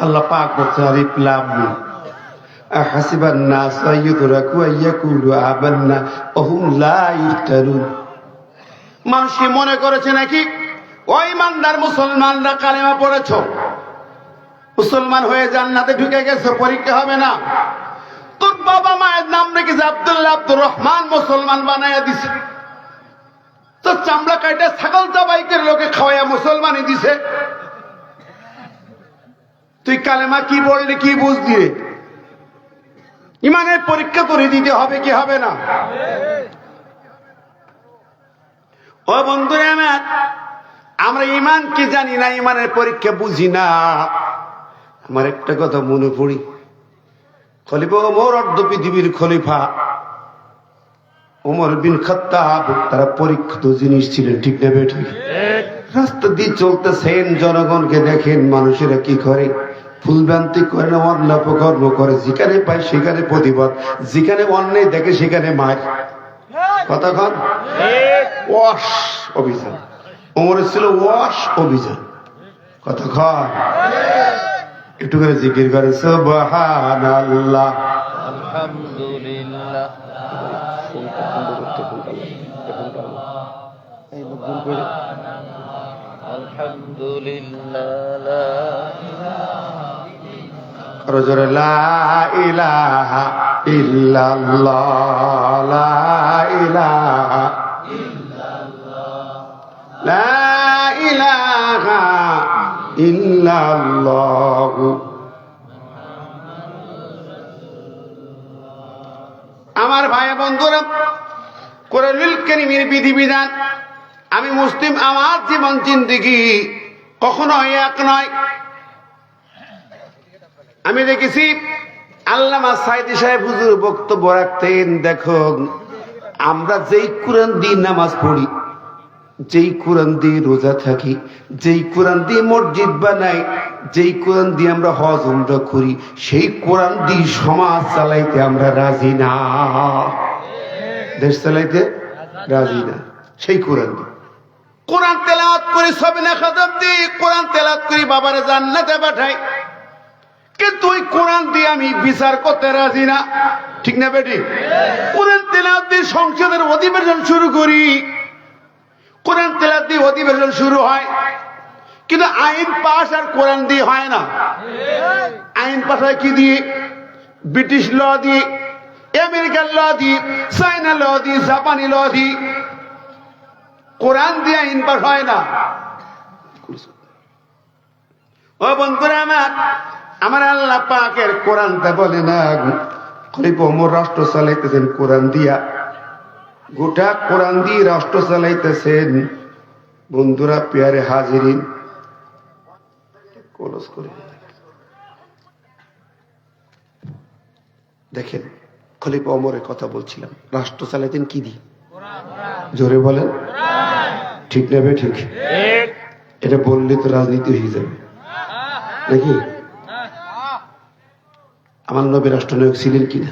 আল্লাহ পাক বলছেন, আলিফ লাম মিম, আহাসিবান নাস আইয়ুতরাকু আইয়াকুলু আমান্না ওয়া হুম লা ইফতানুন। মানুষ কি মনে করেছে নাকি ওই ইমানদার মুসলমানরা কালেমা পড়েছো, মুসলমান হয়ে জান্নাতে ঢুকে গেছে, পরীক্ষা হবে না? তোর বাবা মায়ের নাম রেখেছে আব্দুল্লাহ, আব্দুর রহমান, মুসলমান বানাইয়া দিছে। তোর চামড়া কাইটা ছাগল জবাইকের লোকে খাওয়াইয়া মুসলমানই দিছে। তুই কালেমা কি বললি, কি বুঝলি রে? ইমানের পরীক্ষা করে দিতে হবে কি হবে না? ও বন্ধুরা আমার, আমরা ইমান কি জানি না, ইমানের পরীক্ষা বুঝি না। আমার একটা কথা মনে পড়ি, খলিফা ওমর, অর্ধ পৃথিবীর খলিফা ওমর বিন খাত্তাব, তারা পরীক্ষিত জিনিস ছিলেন। ঠিক না বে ঠিক? রাস্তা দিয়ে চলতেছেন, জনগণকে দেখেন মানুষেরা কি করে, ভুলভ্রান্তি করে না, অন্যাপকর্ম করে, যেখানে পায় সেখানে প্রতিবাদ, যেখানে অন্যায় দেখে সেখানে মার। কতক্ষণ ওয়াশ অভিযান, ওমরের ছিল ওয়াশ অভিযান। কতক্ষণ একটু করে জিকির করে সুবহানাল্লাহ,
আলহামদুলিল্লাহ।
আরো জোরে লা ইলাহা ইল্লাল্লাহ, লা ইলাহা ইল্লাল্লাহ, লা ইলাহা ইল্লাল্লাহ। আমার ভাই বন্ধুরা, কোরআনুল কারীমের বিধিবিধান, আমি মুসলিম, আমার জীবন জিন্দেগি কখনো এক নয়। আমি দেখেছি আল্লামা সাইদি সাহেব হুজুর বক্তব্য রাখতেন, দেখো আমরা যেই কোরআন দিয়ে নামাজ পড়ি, যেই কোরআন দিয়ে রোজা থাকি, যেই কোরআন দিয়ে মসজিদ বানাই, যেই কোরআন দিয়ে আমরা হজ উমরা করি, সেই কোরআন দিয়ে সমাজ চালাইতে আমরা রাজি না, দেশ চালাইতে রাজি না। সেই কোরআন দিয়ে কোরআন তেলাওয়াত করি, সবিনা খতম দিই, কোরআন তেলাওয়াত করি, বাবারে জান্নাতে পাঠাই, কিন্তু ওই কোরআন দিয়ে আমি বিচার করতে রাজি না। ঠিক না বেটি? কোরআন তেলাওয়াত দিয়ে সংসদের অধিবেশন শুরু করি, কোরআন তেলাওয়াত দিয়ে অধিবেশন শুরু হয়, কিন্তু আইন পাস আর কোরআন দিয়ে হয় না। আইন পাস হয় কি দিয়ে? ব্রিটিশ ল দিয়ে, আমেরিকান ল দিয়ে, চাইনা ল দিয়ে, জাপানি ল দিয়ে। কোরআন দিয়ে আইন পাস হয় না। ও বন্ধুরা আমার, আমার আল্লাহ পাকের কোরআনটা বলে না খলিফা ওমর রাষ্ট্র চালাইতেছেন কোরআন দিয়া, গোটা কোরআন দিয়ে রাষ্ট্র চালাইতেছেন। বন্ধুরা পেয়ারে হাজিরিন, কলস করে দেখেন, খলিফা ওমরের কথা বলছিলাম, রাষ্ট্র চালাইতেন কি দিয়ে? জোরে বলেন, ঠিক নেবে? ঠিক, এটা বললে তো রাজনীতি হয়ে যাবে নাকি? আমার নবী রাষ্ট্রনায়ক ছিলেন কিনা?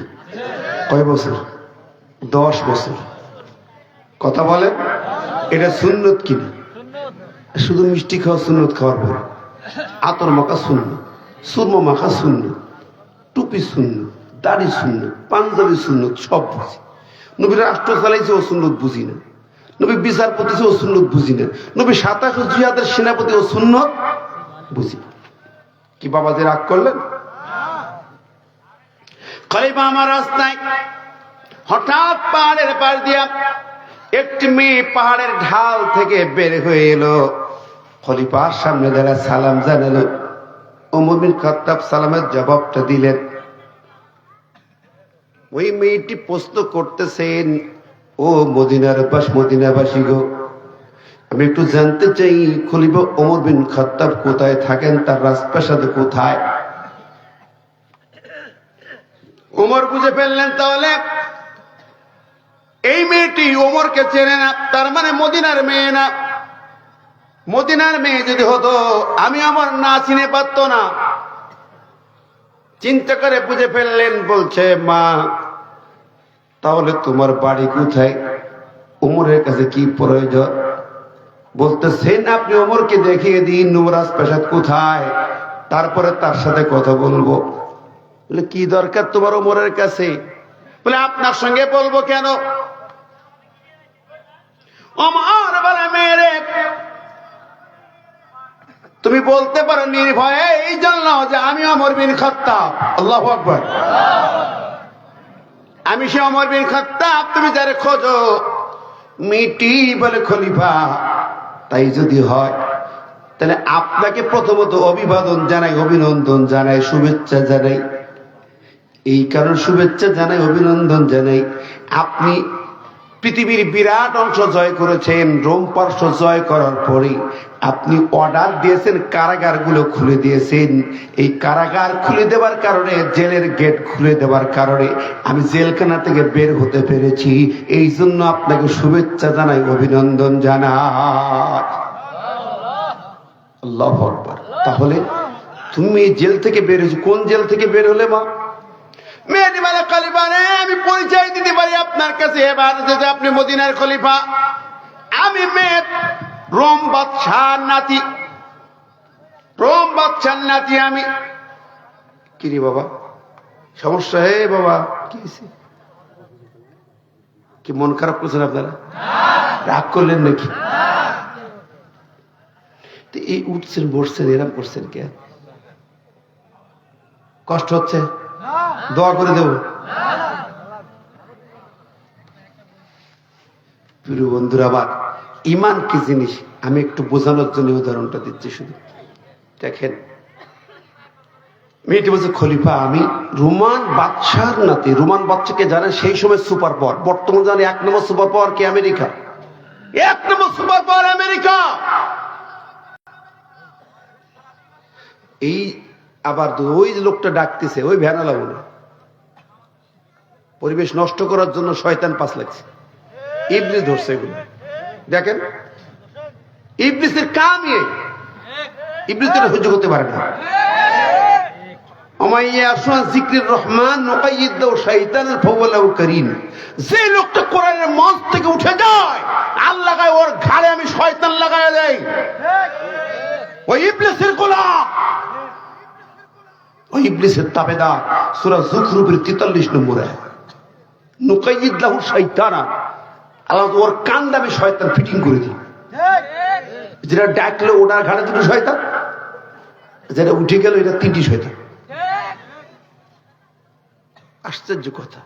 কয় বছর? 10 বছর। কথা বলেন, এটা সুন্নত কিনা? শুধু মিষ্টি খাওয়া সুন্নত, খাওয়ার পর আতর মাখা সুন্নত, সুরমা মাখা সুন্নত, টুপি সুন্নত, দাড়ি সুন্নত, পাঞ্জাবি সুন্নত, সব বুঝি। নবী রাষ্ট্র চালাইছে ও সুন্নত বুঝি না, নবী বিচারপতি ও সুন্নত বুঝি না, নবী 27 জিহাদের সেনাপতি ও সুন্নত বুঝি। কি বাবাজি রাগ করলেন? খলিফা আমার রাস্তায় হঠাৎ পাহাড়ের পাশ দিয়া একটি মেয়ে পাহাড়ের ঢাল থেকে বের হয়ে এলো, খলিফার সামনে দাঁড়া সালাম জানালো। ওমর বিন খাত্তাব সালামের জবাবটা দিলেন। ওই মেয়েটি প্রশ্ন করতেছেন, ও মদিনাবাসী গো, আমি একটু জানতে চাই খলিফা ওমর বিন খাত্তাব কোথায় থাকেন, তার রাজপ্রাসাদ কোথায়? ওমর বুঝে ফেললেন তাহলে এই মেয়েটি ওমরকে চেনে না, তার মানে মদিনার মেয়ে না। মদিনার মেয়ে যদি হতো আমি আমার না চিনে পারতো না। চিন্তা করে বুঝে ফেললেন, বলছে মা তাহলে তোমার বাড়ি কোথায়? ওমরের কাছে কি প্রয়োজন? বলতেছেন আপনি ওমরকে দেখিয়ে দিন রাজপ্রাসাদ কোথায়, তারপরে তার সাথে কথা বলবো। বলে কি দরকার তোমার ওমরের কাছে? বলে আপনার সঙ্গে বলবো কেন? ওমর বলে মেরে তুমি বলতে পারো নির্ভয়ে এই জন্য যে আমি ওমর বিন খাত্তাব। আল্লাহু আকবার। আমি সে ওমর বিন খাত্তাব, তুমি যারে খোঁজো। মিটি বলে খলিফা তাই যদি হয় তাহলে আপনাকে প্রথমত অভিবাদন জানাই, অভিনন্দন জানাই, শুভেচ্ছা জানাই। এই কারণ শুভেচ্ছা জানাই, অভিনন্দন জানাই, আপনি পৃথিবীর বিরাট অংশ জয় করেছেন। রোম পারস্য জয় করার পরে আপনি অর্ডার দিয়েছেন, কারাগারগুলো খুলে দিয়েছেন। এই কারাগার খুলে দেওয়ার কারণে, জেলের গেট খুলে দেওয়ার কারণে আমি জেলখানা থেকে বের হতে পেরেছি। এই জন্য আপনাকে শুভেচ্ছা জানাই, অভিনন্দন জানাই। আল্লাহু আকবার। তাহলে তুমি জেল থেকে বের হয়েছো, কোন জেল থেকে বের হলে মা? মেয়েটি বলে খলিফা রে, আমি পরিচয় দিতে পারি আপনার কাছে এবার যে আপনি মদিনার খলিফা। আমি মেয়ে রোম বাদশার নাতি, রোম বাদশার নাতি আমি। কি রে বাবা, সমস্যা? হে বাবা কি কি মন খারাপ করছেন আপনারা? রাগ করলেন নাকি? এই উঠছেন বসছেন এরম করছেন কে? কষ্ট হচ্ছে? দোয়া করে দেব। প্রিয় বন্ধুরা আমার, ইমান কি জিনিস আমি একটু বোঝানোর জন্য উদাহরণটা দিচ্ছি। শুধু দেখেন, মেয়েটি বলছে খলিফা আমি রোমান বাদশার নাতি। রোমান বাদশাকে জানেন সেই সময় সুপার পাওয়ার, বর্তমান জানেন 1 নম্বর সুপার পাওয়ার কি? আমেরিকা। 1 নম্বর সুপার পাওয়ার আমেরিকা। এই আবার ওই যে লোকটা ডাকতেছে ওই ভ্যানালা বলে পরিবেশ নষ্ট করার জন্য শয়তান পাস লাগছে, ইবলিস ধরছে এগুলো। দেখেন ইবলিসের কামই, ইবলিস এটা সহ্য করতে পারে না। যে লোকটা কোরআনের মঞ্চ থেকে উঠে যায় আল্লাহ ওর ঘাড়ে আমি শয়তান লাগাই দেয়। ওই ইবলিসের গোলাম, ওই ইবলিসের তাবেদার। সূরা যুখরুফের 43 নম্বরে নুকাইয়িদ লাহু শাইতানা, আল্লাহ ওর কান্দে আমি শয়তান ফিটিং করে দিই। যেটা ডাকলে ওটার ঘাড়ে দুটো শয়তান, যেটা উঠে গেল এটা 3টি শয়তান। আশ্চর্য কথা,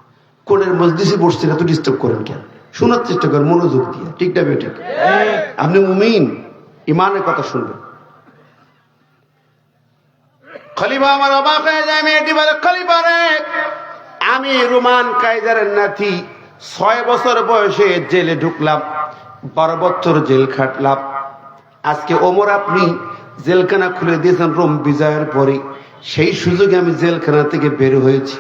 কোনের মজলিসে বসছে না তো ডিস্টার্ব করেন কেন? শোনার চেষ্টা করেন মনোযোগ দিয়ে, ঠিক না বেঠিক? আপনি মুমিন, ইমানের কথা শুনবেন। খলিফা আমার অবাক হয়ে যায়, মেয়েটি বলে খলিফা রে, আমি রোমান কাইজারের নাতি, 6 বছর বয়সে জেলে ঢুকলাম, 12 বছর জেল খাটলাম। আজকে ওমর আপনি জেলখানা খুলে দিয়েছেন রোম বিজয়ের পরে, সেই সুযোগে আমি জেলখানা থেকে বের হয়েছি।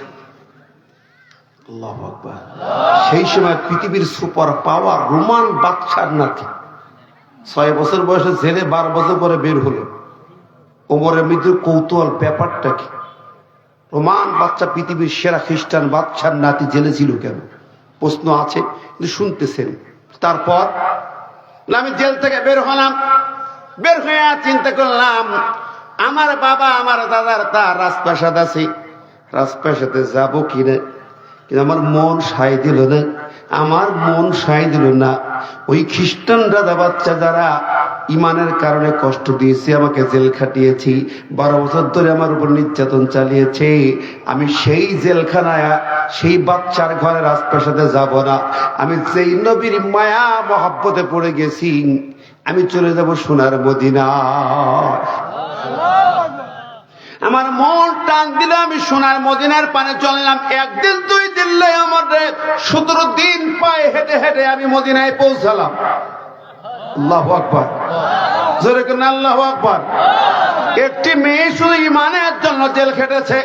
আল্লাহু আকবার। সেই সময় পৃথিবীর সুপার পাওয়ার রোমান বাদশার নাতি 6 বছর বয়সে জেলে, 12 বছর পরে বের হলো। ওমরের মৃত্যুর কৌতূহল, ব্যাপারটা কি? রোমান বাচ্চা পৃথিবীর সেরা খ্রিস্টান বাদশার নাতি জেলে ছিল কেন? প্রশ্ন আছে, কিন্তু শুনতেছেন। তারপর আমি জেল থেকে বের হলাম, বের হয়ে চিন্তা করলাম আমার বাবা আমার দাদার তার রাজপ্রাসাদ আছে, রাজপ্রাসাদে যাবো কিনা, কিন্তু আমার মন সায় দিল না, আমার মন সায় দিল না। ওই খ্রিস্টান রাজা বাচ্চা যারা ইমানের কারণে কষ্ট দিয়েছে, আমাকে জেল খাটিয়েছি, 12 বছর ধরে আমার উপর নির্যাতন চালিয়েছে, আমি সেই জেলখানায় সেই বাচ্চার ঘরে রাজপ্রাসাদে যাব না। আমি যেই নবীর মায়া মহব্বতে পড়ে গেছি, আমি চলে যাব সোনার মদিনা। আমার মন টান দিলে আমি সোনার মদিনার পানে চললাম। 1 দিন 2 দিন লাই আমার 17 দিন পায়ে হেঁটে হেঁটে আমি মদিনায় পৌঁছালাম। আল্লাহু আকবার, জোরে কেন আল্লাহু আকবার। একটি মেয়ে শুধু ইমানের জন্য জেল খেটেছে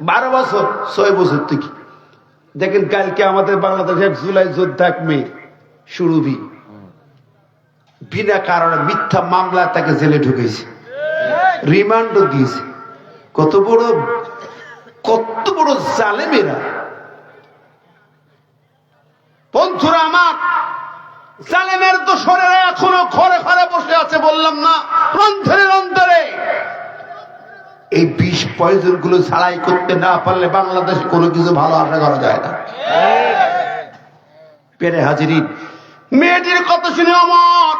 12 বছর, 6 বছর থেকে। দেখেন কালকে আমাদের বাংলাদেশের জুলাই যোদ্ধা এক মেয়ে সুরভি, বিনা কারণে মিথ্যা মামলায় তাকে জেলে ঢুকেছে, রিমান্ডও দিয়েছে। কত বড় জালেমেরা! বন্ধুরা আমার, জালেমের দোসরেরা এখনো ঘরে ঘরে বসে আছে, বললাম না, রন্ধ্রে রন্ধ্রে। এই বিষ পয়জন গুলো ছাড়াই করতে না পারলে বাংলাদেশে কোনো কিছু ভালো আশা করা যায় না। পেরে হাজিরিন, মেয়েটির কথা শুনে আমার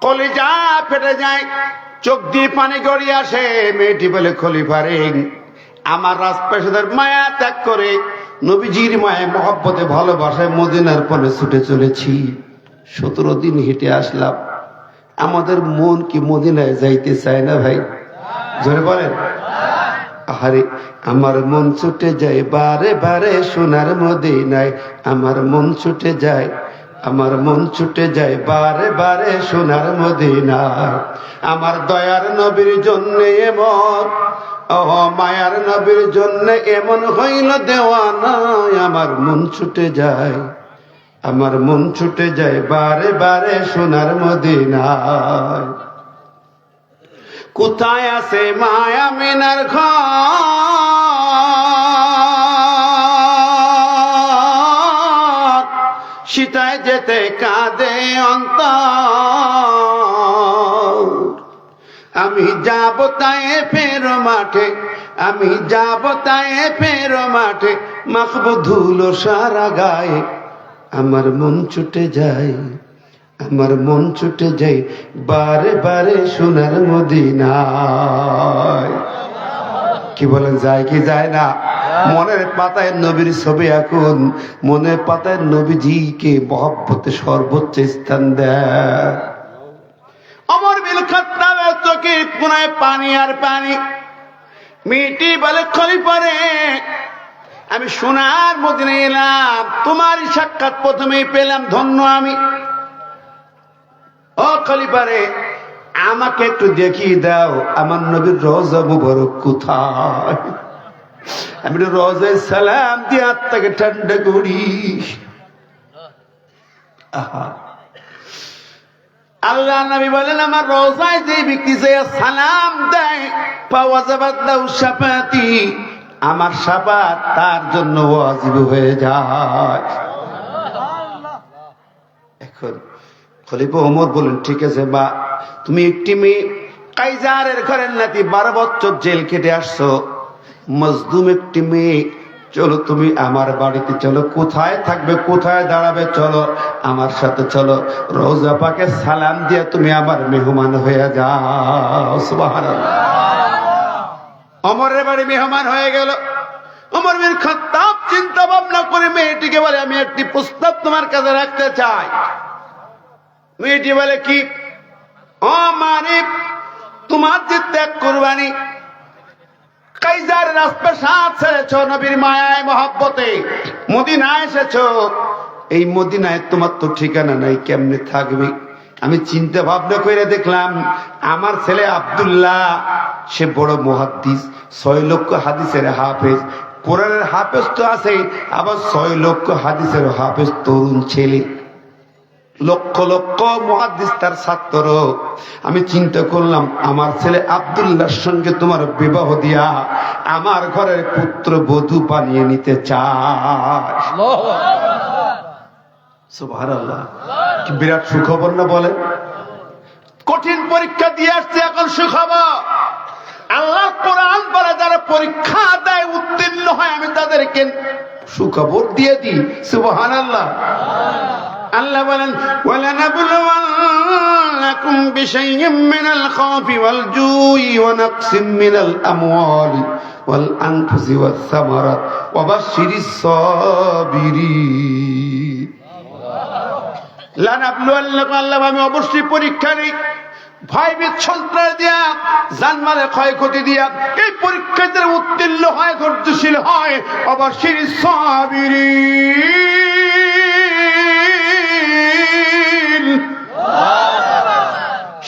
কলিজা ফেটে যায়, চোখ দিয়ে পানি গড়িয়ে আসে। মেয়েটি বলে খলিফা রে, আমার রাজপ্রাসাদের মায়া ত্যাগ করে নবীজির মায়া মহব্বতে ভালোবাসায় মদিনার পরে ছুটে চলেছি, 17 দিন হেঁটে আসলাম। আমাদের মন কি মদিনায় যাইতে চায় না ভাই? জোরে বলেন। আরে আমার মন ছুটে যায় বারে বারে সোনার মদিনায়, আমার মন ছুটে যায়, আমার মন ছুটে যায় বারে বারে সোনার মদিনায়। আমার দয়ার নবীর জন্য এমন, ও মায়ার নবীর জন্য এমন হইল দেওয়ানা। আমার মন ছুটে যায়, আমার মন ছুটে যায় বারে বারে সোনার মদিনায়। কোথায় আছে মায়া মিনার ঘর, সীতায় যেতে কাঁদে অন্তর। আমি যাব তায়ে ফের মাঠে, আমি যাব তায়ে ফের মাঠে, মাখবো ধুলো সারা গায়ে। আমার মন ছুটে যায়, আমার মন ছুটে যায় বারে বারে সোনার মদিনায়। কি বলেন, যায় কি যায় না? মনের পাতায় নবীর ছবি আঁকুন, মনের পাতায় নবীজিকে মহব্বতে সর্বোচ্চ স্থান দেয়। ওমর বিন খাত্তাবের চোখের কোনায় পানি আর পানি। মেয়েটি বলে খলিফা রে, আমি সোনার মদিনায় এলাম, তোমারই সাক্ষাৎ প্রথমেই পেলাম, ধন্য আমি। ও খলিফা রে, আমাকে একটু দেখিয়ে দাও আমার নবীর রওজা মুবারক কোথায়। আমি রওজায় সালাম দিয়ে আত্মাকে ঠান্ডা করি। আহা, আল্লাহ নবী বলেন আমার রওজায় যে ব্যক্তি যে সালাম দেয় পাওয়া যাবাত দাও শাফাতি, আমার শাফাত তার জন্য ওয়াজিব হয়ে যায়। এখন খলিফা ওমর বলেন ঠিক আছে বা তুমি একটি মেয়ে কাইজারের ঘরের নাতি 12 বছর জেল কেটে আসছো, মজলুম একটি মেয়ে, চলো তুমি আমার বাড়িতে চলো, কোথায় থাকবে কোথায় দাঁড়াবে চলো আমার সাথে চলো, রওজা পাকে সালাম দিয়ে তুমি আমার মেহমান হয়ে যাও। সুবহানাল্লাহ। ওমরের বাড়ি মেহমান হয়ে গেল। ওমর বিন খাত্তাব চিন্তা ভাবনা করে মেয়েটিকে বলে আমি একটি প্রস্তাব তোমার কাছে রাখতে চাই। মেয়েটি বলে কি? ও মানিক, তোমার যে ত্যাগ কুরবানি কাইজার রাজপ্রাসাদ ছেড়েছ, নবীর মায়ায় মহব্বতে মদিনায় এসেছো, এই মদিনায় তোমার তো ঠিকানা নাই, কেমনে থাকবে? আমি চিন্তা ভাবনা করে দেখলাম আমার ছেলে আব্দুল্লাহ সে বড় মুহাদ্দিস, 6 লক্ষ হাদিসের হাফেজ, কোরআনের হাফেজ তো আছে, আবার 6 লক্ষ হাদিসের হাফেজ তরুণ ছেলে, লক্ষ লক্ষ মুহাদ্দিস তার ছাত্র। আমি চিন্তা করলাম আমার ছেলে আব্দুল্লাহর সঙ্গে তোমার বিবাহ দিয়া আমার ঘরের পুত্র বধূ বানিয়ে নিতে চাই। সুবহানাল্লাহ, কি বিরাট সুখবর না বলে? কঠিন পরীক্ষা দিয়ে আসছে, এখন সুখবর। আল্লাহ কোরআন বলে যারা পরীক্ষা দেয় উত্তীর্ণ হয় আমি তাদেরকে সুখবর দিয়ে দিই। সুবহানাল্লাহ। আল্লাহ বলেন ওয়ালানাবলুওয়ান্নাকুম বিশাইইম মিনাল খাউফি ওয়াল জুই ওয়া নাকসিম মিনাল আমওয়ালি ওয়াল আনফুসি ওয়াস সামারাত ওয়া বাশশিরিস সাবিরিন। লানাবলুওয়ান্নাকুম, আল্লাহ আমি অবশ্যই পরীক্ষা নিই, ভয়ভীত সন্ত্রাস দিয়া জানমালের ক্ষয়ক্ষতি দিয়া এই পরীক্ষাতে উত্তীর্ণ হয়, ধৈর্যশীল হয়, অবশ্যই সাবিরিন।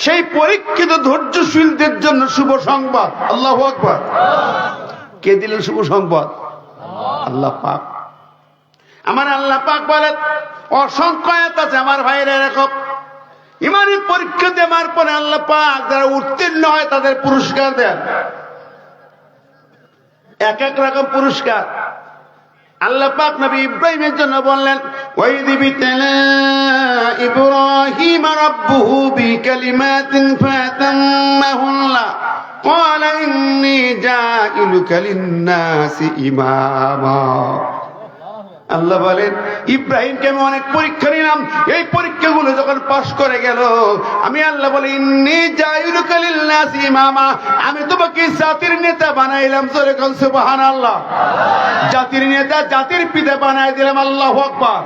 সেই পরীক্ষিত ধৈর্যশীলদের জন্য শুভ সংবাদ। আল্লাহু আকবার। কে দিলেন শুভ সংবাদ? আল্লাহ পাক। আমার আল্লাহ পাক বলেন অসংখ্য আয়াত আছে আমার ভাইরা, এরকম ইমানি পরীক্ষা দেওয়ার পরে আল্লাহ পাক যারা উত্তীর্ণ হয় তাদের পুরস্কার দেন, এক এক রকম পুরস্কার। আল্লাহ পাক নবী ইব্রাহিমের জন্য বললেন ওয়াইদ বিতালা ইব্রাহিম রাব্বুহু বিকালিমাতিন ফাতাম্মাহুল্লাহ ক্বালা ইন্নী জাইলুকা লিন-নাসি ইমামা। আল্লাহ বলেন ইব্রাহিমকে আমি অনেক পরীক্ষা নিলাম, এই পরীক্ষাগুলো যখন পাশ করে গেল আমি আল্লাহ বলি ইন্নী জাইলুকা লিন-নাসি ইমামা, আমি তোমাকে জাতির নেতা বানাইলাম। জোরে কোন সুবহানাল্লাহ। জাতির নেতা, জাতির পিতা বানাই দিলাম। আল্লাহু আকবার।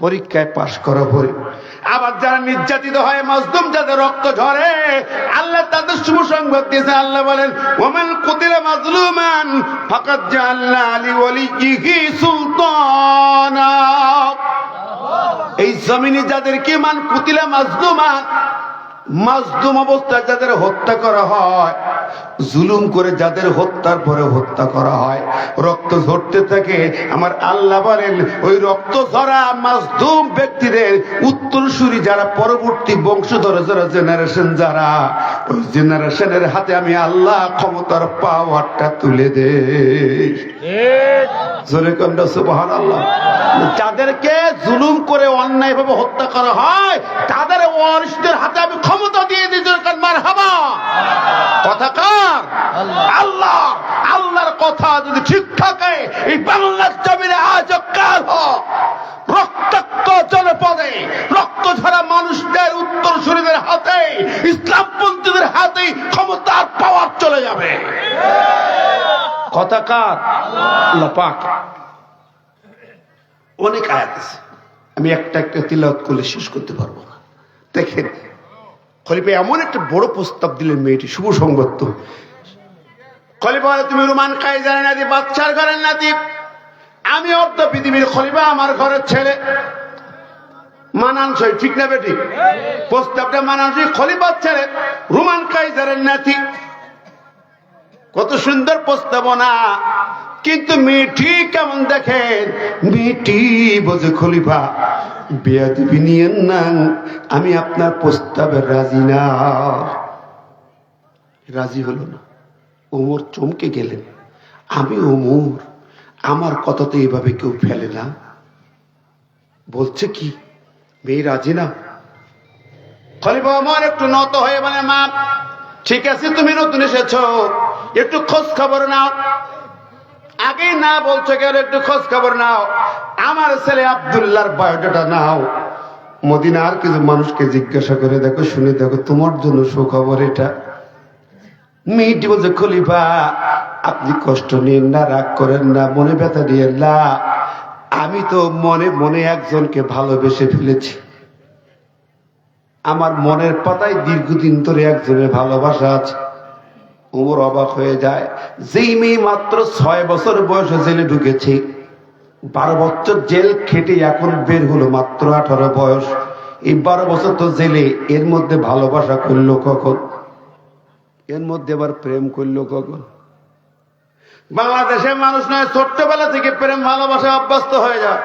পরীক্ষায় পাশ করা পরে আবার যারা নির্যাতিত হয়, মাজলুম যাদের রক্ত ঝরে, আল্লাহ তাদের শুভ সংবাদ দিয়েছে। আল্লাহ বলেন ওয়ামান কুতিলা মাজলুমান ফাকাদ জাআলনা লিওয়ালিহি সুলতানা। এই জমিনে যাদেরকে মান কুতিলা মাজলুমান, মাজলুম অবস্থায় যাদের হত্যা করা হয়, জুলুম করে যাদের হত্যার পরে হত্যা করা হয়, রক্ত ঝরতে থাকে, আমার আল্লাহ বলেন ওই রক্ত ঝরা মাজলুম ব্যক্তিদের উত্তরসূরি যারা পরবর্তী বংশধর যারা জেনারেশন, যারা ওই জেনারেশনের হাতে আমি আল্লাহ ক্ষমতার পাওয়ারটা তুলে দেই। জোরে কন্ডা সুবহানাল্লাহ। যাদেরকে জুলুম করে অন্যায় ভাবে হত্যা করা হয় তাদের ওয়ারিসদের হাতে আমি ক্ষমতা দিয়ে দিই। মারহাবা। কথা কার? আল্লাহ। আল্লাহর কথা যদি ঠিক থাকে এই বাংলার জমিনে আজ কাল রক্তাক্ত জনপদে রক্ত ঝরা মানুষদের উত্তরসূরিদের হাতে, ইসলামপন্থীদের হাতে ক্ষমতার পাওয়ার চলে যাবে। কথা কার? আল্লাহ পাক। অনেক আয়াত আছে, আমি একটা একটা তিলাওয়াত করলে শেষ করতে পারবো না। দেখেন খলিফা এমন একটা বড় প্রস্তাব দিলেন, মেয়েটি শুভ সংবাদ তো। খলিফা বলে তুমি রোমান কাইজারের নাতি, বাদশার ঘরের নাতি, আমি অর্ধ পৃথিবীর খলিফা, আমার ঘরের ছেলে। মানানসই, ঠিক না বেঠিক? প্রস্তাবটা মানানসই। খলিফার ছেলে রোমান কাইজারের নাতি, কত সুন্দর প্রস্তাবনা। কিন্তু মেয়েটি কেমন দেখেন, মেয়েটি বোঝে খলিফা বেয়াদবি নিয়েন না, আমি আপনার প্রস্তাবে রাজি না। রাজি হলো না। ওমর চমকে গেলেন, আমি ওমর, আমার কথা তো এইভাবে কেউ ফেলে না। বলছে কি, মেয়ে রাজি না? খলিফা ওমর একটু নত হয়ে বলে, মা ঠিক আছে, তুমি নতুন এসেছো, একটু খোঁজ খবর নাও। আগে না বলছো কেন, একটু খোঁজ খবর নাও। আমার ছেলে আব্দুল্লাহর বায়োডাটা নাও, মদিনার কিছু মানুষকে জিজ্ঞাসা করে দেখো, শুনে দেখো, তোমার জন্য সুখবর এটা। মেয়েটি বলছে, খলিফা আপনি কষ্ট নিন না, রাগ করেন না, মনে ব্যথা দিয়েন না, আমি তো মনে মনে একজনকে ভালোবেসে ফেলেছি। আমার মনের পাতায় দীর্ঘদিন ধরে একজনের ভালোবাসা আছে। ওমর অবাক হয়ে যায়, যেই মেয়ে মাত্র 6 বছর বয়সে জেলে ঢুকেছে, 12 বছর জেল খেটে এখন বের হলো, মাত্র 18 বয়স, এই 12 বছর তো জেলে, এর মধ্যে ভালোবাসা করলো কখন? এর মধ্যে আবার প্রেম করলো কখন? বাংলাদেশের মানুষ নয়, ছোট্টবেলা থেকে প্রেম ভালোবাসা অভ্যস্ত হয়ে যায়।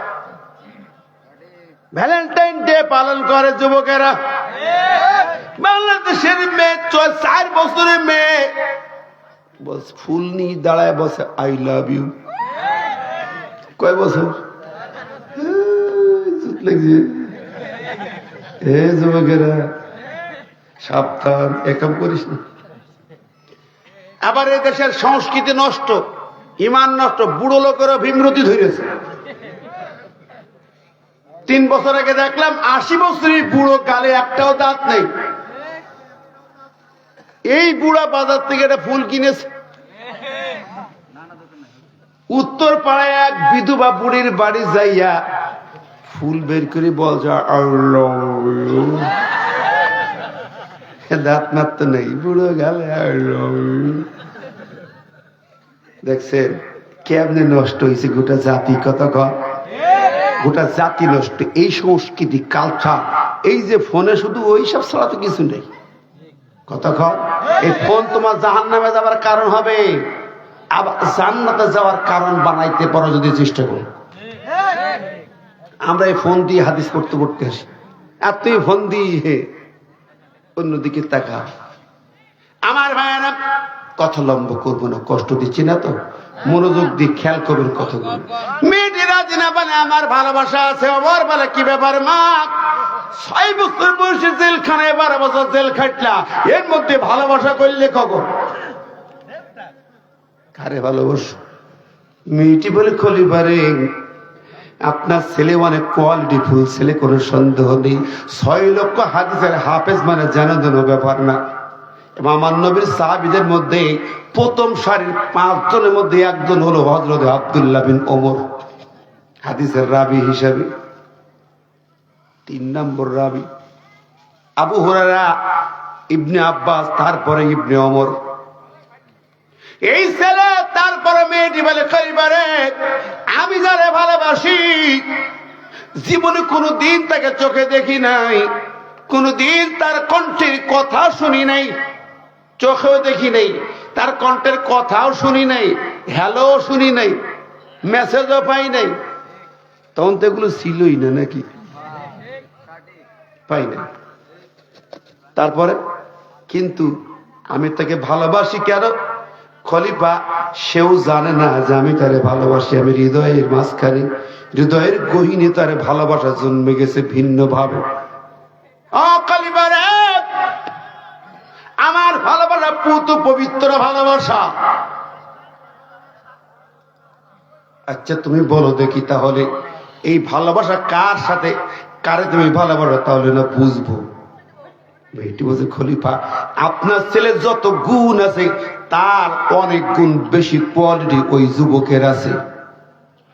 ভ্যালেন্টাইন ডে পালন করে যুবকেরা। বাংলাদেশের মেয়ে 4 বছরের মেয়ে বস ফুল নিয়ে দাঁড়ায় বসে আই লাভ ইউ। কয় বছর? যুবকেরা সাবধান, একাম করিস না। আবার এই দেশের সংস্কৃতি নষ্ট, ইমান নষ্ট, বুড়ো লোকেরও ভীমরতি ধরেছে। 3 বছর আগে দেখলাম 80 বছরের বুড়ো, গালে একটাও দাঁত নেই। এই বুড়া বাজার থেকে একটা ফুল কিনেছে। উত্তর পাড়ায় এক বিধবা বুড়ির বাড়ি যাইয়া ফুল বের করে বলছে আই লাভ ইউ। দাঁত মাত্র নেই, বুড়ো গালে আই লাভ ইউ। দেখছেন কেমনে নষ্ট হয়েছে গোটা জাতি, কথা কয় গোটা জাতি নষ্ট। এই সংস্কৃতি কালচার, এই যে ফোনে শুধু ওই সব ছাড়া তো কিছু নেই, কথা কয়। এই ফোন তোমার জাহান্নামে যাওয়ার কারণ হবে, আবার জান্নাতে যাওয়ার কারণ বানাইতে পারো যদি চেষ্টা করো। আমরা এই ফোন দিয়ে হাদিস পড়তে পড়তে আসি, আর তুই ফোন দিয়ে অন্যদিকে তাকা। আমার ভাইয়েরা, কথা লম্বা করবো না, কষ্ট দিচ্ছি না তো, মনোযোগ দিয়ে খেয়াল করবেন কথাগুলো। মেয়েটি রাজি না বলে আমার ভালোবাসা আছে। আবার বলে কি ব্যাপার মা, 6 বছর বয়সে জেলখানায় 12 বছর জেল খাটলা, এর মধ্যে ভালোবাসা করলে কখন? কারে ভালোবাসো? মেয়েটি বলে খলিফারে আপনার ছেলে অনেক কোয়ালিটি ফুল ছেলে, কোনো সন্দেহ নেই। 6 লক্ষ হাদিসের হাফেজ মানে জানা ব্যাপার না। আমার নবীর সাহাবীদের মধ্যে প্রথম সারির 5 জনের মধ্যে একজন হলো হযরত আব্দুল্লাহ বিন ওমর, হাদিসের রাবি হিসাবে। 3 নম্বর রাবি আবু হুরায়রা, ইবনে আব্বাস, তারপরে ইবনে ওমর। এই ছেলে তারপরে মেয়েটি বলে খলিফারে আমি যারে ভালোবাসি জীবনে কোনোদিন তাকে চোখে দেখি নাই, কোনোদিন তার কণ্ঠের কথা শুনি নাই, চোখেও দেখি নাই, তার কণ্ঠের কথাও শুনি নাই, হ্যালো শুনি নাই, মেসেজও পাই নাই। তখন তো এগুলো ছিলই না নাকি? পাই না। তারপরে কিন্তু আমি তাকে ভালোবাসি কেন? খলিফা সেও জানে না যে আমি তারে ভালোবাসি। আমি হৃদয়ের মাঝখানে, হৃদয়ের গহীনে তারে ভালোবাসা জন্মে গেছে ভিন্ন ভাবে। খলিফা রে, আমার ভালোবাসা পুত পবিত্র ভালোবাসা। আচ্ছা তুমি বলো দেখি তাহলে এই ভালোবাসা কার সাথে, কারে তুমি ভালোবাসো তাহলে না বুঝবো। বেটি বলছে খলিফা আপনার ছেলে যত গুণ আছে তার অনেক গুণ বেশি কোয়ালিটি ওই যুবকের আছে।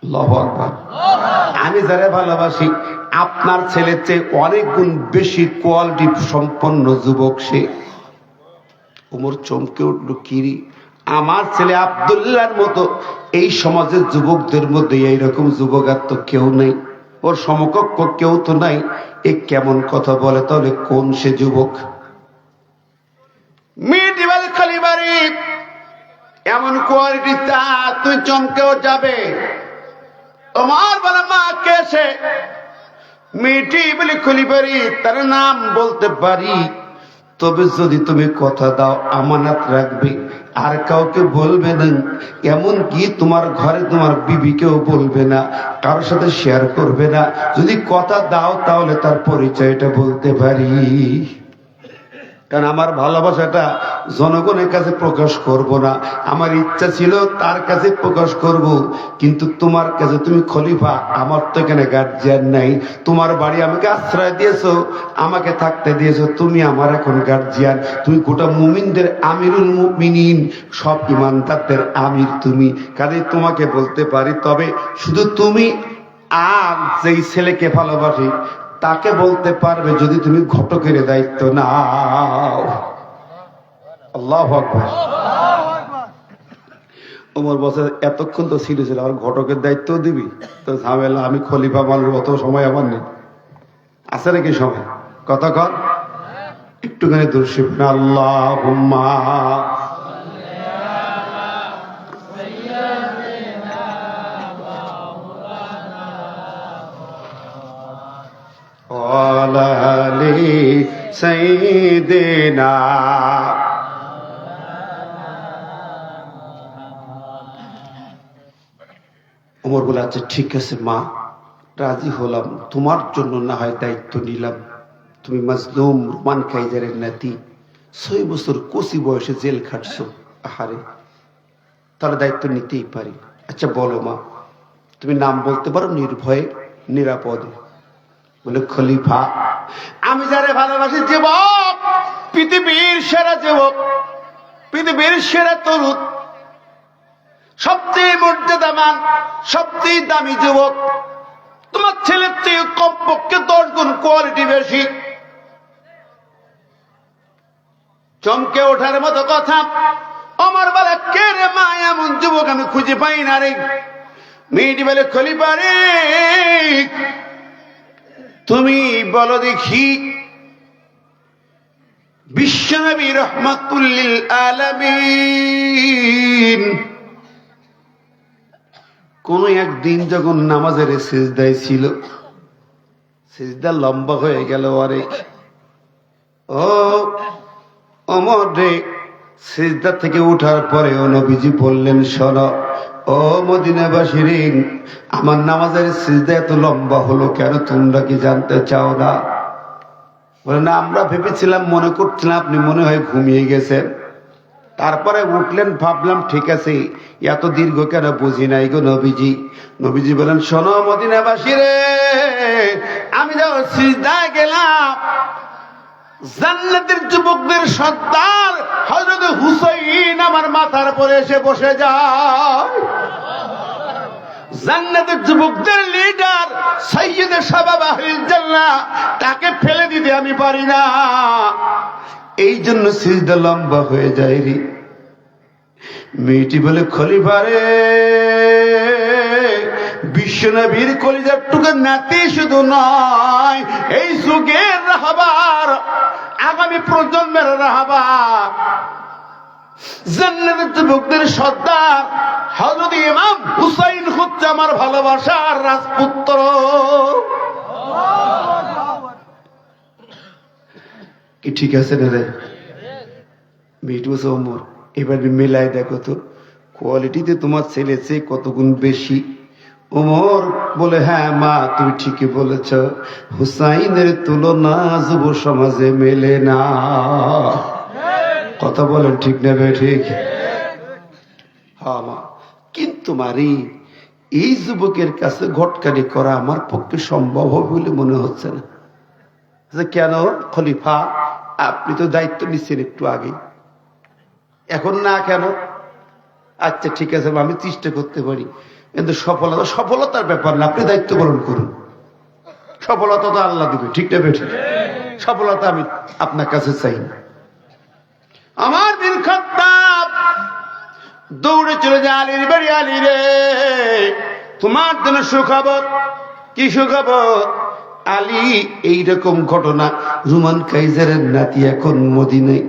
আল্লাহু আকবার। আমি যারা ভালোবাসি আপনার ছেলের চেয়ে অনেক গুণ বেশি কোয়ালিটি সম্পন্ন যুবক সে। ওমর চমকে উঠল, কিরি আমার ছেলে আব্দুল্লাহর মতো এই সমাজের যুবকদের মধ্যে এইরকম যুবক আর তো কেউ নেই। ওর সমকক্ষ কেউ তো নাই। এ কেমন কথা বলে? তাহলে কোন সে যুবক? মেয়েটি বলে খলিবাড়ি এমন কোয়ালিটি তা তুই চমকেও যাবে। তোমার বলে মা কে সে? মেয়েটি বলে খলিবাড়ি তার নাম বলতে পারি, তবে যদি তুমি কথা দাও আমানত রাখবে, আর কাউকে বলবে না, এমন কি তোমার ঘরে তোমার বিবিকেও বলবে না, কারোর সাথে শেয়ার করবে না। যদি কথা দাও তাহলে তার পরিচয়টা বলতে পারি। কারণ আমার ভালোবাসাটা জনগণের কাছে প্রকাশ করব না, আমার ইচ্ছা ছিল তার কাছে প্রকাশ করব, কিন্তু তোমার কাছে তুমি খলিফা, আমার তো এখানে গার্জিয়ান নাই। তোমার বাড়ি আমাকে আশ্রয় দিয়েছো, আমাকে থাকতে দিয়েছো, তুমি আমার এখন গার্জিয়ান। তুমি গোটা মুমিনদের আমিরুল মুমিনিন, সব ইমানদারদের আমির তুমি, কাজে তোমাকে বলতে পারি। তবে শুধু তুমি আর যেই ছেলেকে ভালোবাসি তাকে বলতে পারবে যদি তুমি ঘটকের দায়িত্ব নাও। আল্লাহু আকবার। ওমর বসে এতক্ষণ তো ছিল আর ঘটকের দায়িত্ব দিবি তো ঝামেলা, আমি খলিফা মানব, অত সময় আমার নেই। আছে নাকি সময়? কথা কর একটুখানি দর্শিব না। আল্লাহুম্মা ওয়ালা আলি সাইয়্যিদিনা। ওমর বলে আচ্ছা ঠিক আছে মা, রাজি হলাম, তোমার জন্য না হয় দায়িত্ব নিলাম। তুমি মাজলুম রুমান কাইজারের নাতি, 6 বছর কচি বয়সে জেল খাটছো, আহারে, তাহলে দায়িত্ব নিতেই পারি। আচ্ছা বলো মা, তুমি নাম বলতে পারো নির্ভয়ে নিরাপদে? বলে খলিফা আমি যারে ভালোবাসি যুবক, পৃথিবীর সেরা যুবক, পৃথিবীর সেরা তরুণ, সবচেয়ে মর্যাদামান, সবচেয়ে দামি যুবক, তোমার ছেলের চেয়ে কমপক্ষে 10 গুণ কোয়ালিটি বেশি। চমকে ওঠার মতো কথা। আমার বলে কে রে মা, এমন যুবক আমি খুঁজে পাই না রে। মেয়েটি বলে খলিফা রে তুমি বলো দেখি, বিশ্বনবী রহমাতুল লিল আলামিন কোন একদিন যখন নামাজের সিজদায় ছিল, সিজদা লম্বা হয়ে গেল, আরে ও ওমর রে, সিজদা থেকে উঠার পরে ও নবীজি বললেন শোনো ও মদিনাবাসী রে, আমার নামাজের সিজদা এত লম্বা হলো কেন, তোমরা কি জানতে চাও না? বলে না, আমরা ভেবেছিলাম, মনে করছিলাম আপনি মনে হয় ঘুমিয়ে গেছেন। তারপরে উঠলেন, ভাবলাম ঠিক আছে, এত দীর্ঘ কেন বুঝি নাই গো নবীজি। নবীজি বলেন শোনো মদিনাবাসী রে, আমি যখন সিজদায় গেলাম, জান্নাতের যুবকদের সর্দার হযরত হুসাইন আমার মাথার উপরে এসে বসে যায়। জান্নাতের যুবকদের লিডার সাইয়্যিদে শাবাব আহলিল জান্নাহ, তাকে ফেলে দিতে আমি পারি না, এই জন্য সিজদা লম্বা হয়ে যায় রে। মেয়েটি বলে খলিফা রে, বিশ্বনবীর কলিজার টুকরা নাতি শুধু নয়, এই যুগের রাহবার, আগামী প্রজন্মের রাহবার, জান্নাতের যুবকদের সর্দার হযরত ইমাম হুসাইন হচ্ছে আমার ভালোবাসার রাজপুত্র। কি ঠিক আছে না রে? মেয়েটি বলছে ওমর এবার মেলাই দেখো তো, কোয়ালিটিতে তোমার ছেলে চেয়ে কত গুণ বেশি। ওমর বলে হ্যাঁ মা তুমি ঠিকই বলেছ, হুসাইনের তুলনা যুব সমাজে মেলে না। কথা বলেন ঠিক না বে ঠিক? হ্যাঁ মা, কিন্তু মারি এই যুবকের কাছে ঘটকারি করা আমার পক্ষে সম্ভব হবে বলে মনে হচ্ছে না। কেন খলিফা, আপনি তো দায়িত্ব নিচ্ছেন একটু আগে, এখন না কেন? আচ্ছা ঠিক আছে আমি চেষ্টা করতে পারি, কিন্তু সফলতার ব্যাপার না, আপনি দায়িত্ব পালন করুন, সফলতা তো আল্লাহ দিবে, ঠিক না বেঠিক? সফলতা আমি আপনার কাছে চাই না। আমার বিন খাত্তাব দৌড়ে চলে যায় আলীর বাড়ি, আলী রে তোমার জন্য সুখবর। কি সুখবর? আলী এইরকম ঘটনা, রোমান কাইজারের নাতি এখন মদিনায়।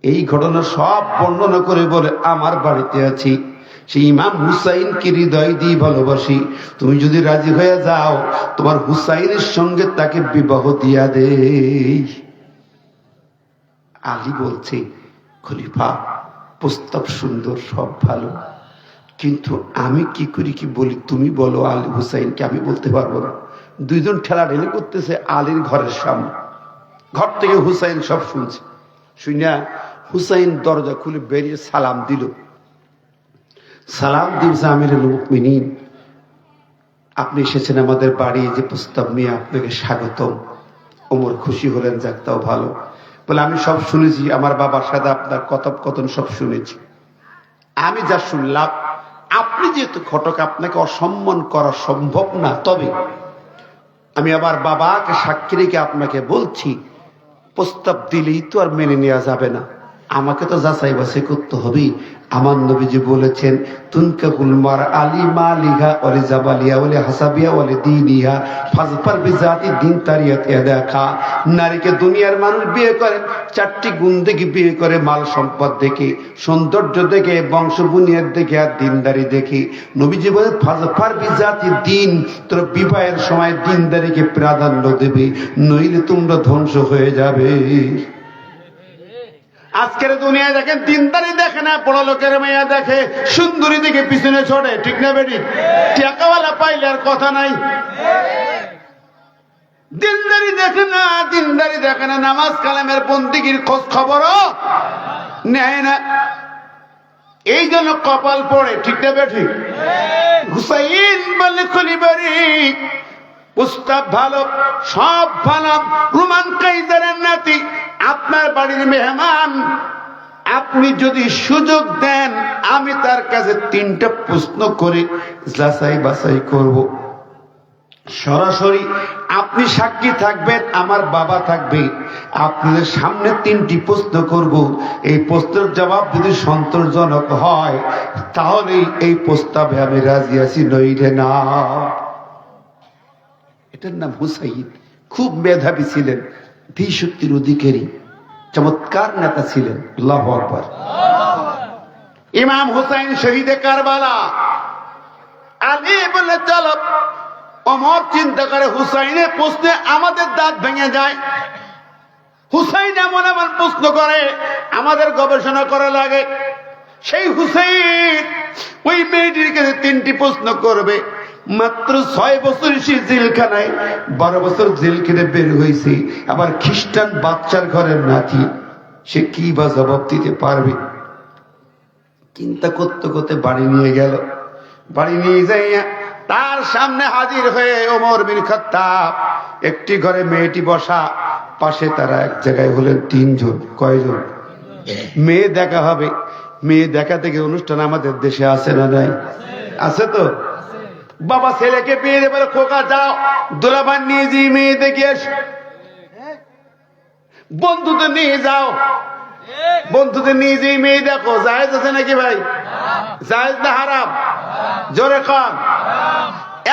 এই ঘটনা সব বর্ণনা করে বলে আমার বাড়িতে আছি, সেই ইমাম হুসাইনকে হৃদয় দিয়ে ভালোবাসি, তুমি যদি রাজি হয়ে যাও তোমার হুসাইনের সঙ্গে তাকে বিবাহ দিয়া দে। আলী বলছে, খলিফা প্রস্তাব সুন্দর, সব ভালো, কিন্তু আমি কি করি কি বলি, তুমি বলো। আলী হুসাইনকে আমি বলতে পারবো না। দুইজন ঠেলাঠেলি করতেছে আলীর ঘরের সামনে। ঘর থেকে হুসাইন সব শুনছে। শুনিয়া হুসাইন দরজা খুলে বেরিয়ে সালাম দিল। সালাম দিয়েছে, আমিরুল মুমিনিন, আপনি এসেছেন আমাদের বাড়ি, যে প্রস্তাব নিয়ে আপনাকে স্বাগতম। ওমর খুশি হলেন, যাক তাও ভালো। বলে, আমি সব শুনেছি, আমার বাবার সাথে আপনার কথোপকথন সব শুনেছি। আমি যা শুনলাম, আপনি যেহেতু ঘটক, আপনাকে অসম্মান করা সম্ভব না, তবে আমি আমার বাবাকে সাক্ষী রেখে আপনাকে বলছি, প্রস্তাব দিলেই তো আর মেনে নেওয়া যাবে না, আমাকে তো যাচাই বাছাই করতে হবে। আমার নবীজি বলেছেন, তুনকাহুল মারআলি মালিহা ওয়ালি জাবালিয়া ওয়ালি হাসাবিয়া ওয়ালি দীনিহা ফাজফার বিজাতি দিন তারিয়াত ইয়াদাকা। নারীকে দুনিয়ার মানুষ বিয়ে করে চারটি গুণ দেখে বিয়ে করে, মাল সম্পদ দেখে, সৌন্দর্য দেখে, বংশ বুনিয়াদ দেখে, আর দিনদারি দেখে। নবীজি বলেন, ফাজফার বিজাতি দিন, তোর বিবাহের সময় দিনদারিকে প্রাধান্য দেবে, নইলে তোমরা ধ্বংস হয়ে যাবে। আজকের দুনিয়ায় দেখেন, দিনদারি দেখে না, বড় লোকের মেয়া দেখে, সুন্দরী দিকে পিছনে ছড়ে, ঠিক না বেটি? টাকাওয়ালা পাইলে আর কথা নাই। দিনদারি দেখে না, দিনদারি দেখে না, নামাজ কালামের বন্দিগির খোঁজ খবরও নেয় না। এই জন্য কপাল পড়ে, ঠিক না বেটি? হুসাইন বলে, খলিবারি প্রস্তাব ভালো, সব ভালো, রোমান কাইজারের নাতি, আপনার বাড়ির মেহমান, আপনি যদি সুযোগ দেন আমি তার কাছে 3টা প্রশ্ন করে যাচাই বাছাই করব। সরাসরি আপনি সাক্ষী থাকবেন, আমার বাবা থাকবে, আপনাদের সামনে 3টি প্রশ্ন করব। এই প্রশ্নের জবাব যদি সন্তোষজনক হয় তাহলে এই প্রস্তাবে আমি রাজি আছি, নইলে না। এটার নাম হুসাইন। খুব মেধাবী ছিলেন, ধীশক্তির অধিকারী, চমৎকার নেতা ছিলেন। আল্লাহু আকবার। ইমাম হুসাইন শহীদে কারবালা। আলী বলে, চলো। ওমর চিন্তা করে, হুসাইনের প্রশ্নে আমাদের দাঁত ভেঙে যায়। হুসাইন এমন এমন প্রশ্ন করে, আমাদের গবেষণা করা লাগে। সেই হুসাইন ওই মেয়েটির কাছে 3টি প্রশ্ন করবে। মাত্র 6 বছর সে জেলখানায়, 12 বছর জেল খেটে বের হয়েছে, আবার খ্রিস্টান বাচ্চার ঘরের নাতি, সে কি বা জবাব দিতে পারবে? চিন্তা করতে করতে বাড়ি নিয়ে গেল। বাড়ি নিয়ে যাইয়া তার সামনে হাজির হয়ে ওমর বিন খাত্তাব। একটি ঘরে মেয়েটি বসা, পাশে তারা এক জায়গায় হলেন 3 জন। কয়জন? মেয়ে দেখা হবে। মেয়ে দেখা থেকে অনুষ্ঠান আমাদের দেশে আছে না নাই? আছে তো। বাবা ছেলেকে বিয়ে দিয়ে বলে, খোকা যাও দুলাভাই নিয়ে যে মেয়ে দেখে এস, বন্ধুদের নিয়ে যাও, বন্ধুদের নিয়ে যে মেয়ে দেখো। জায়েজ আছে নাকি ভাই? জায়েজ না হারাম? জোরে কন।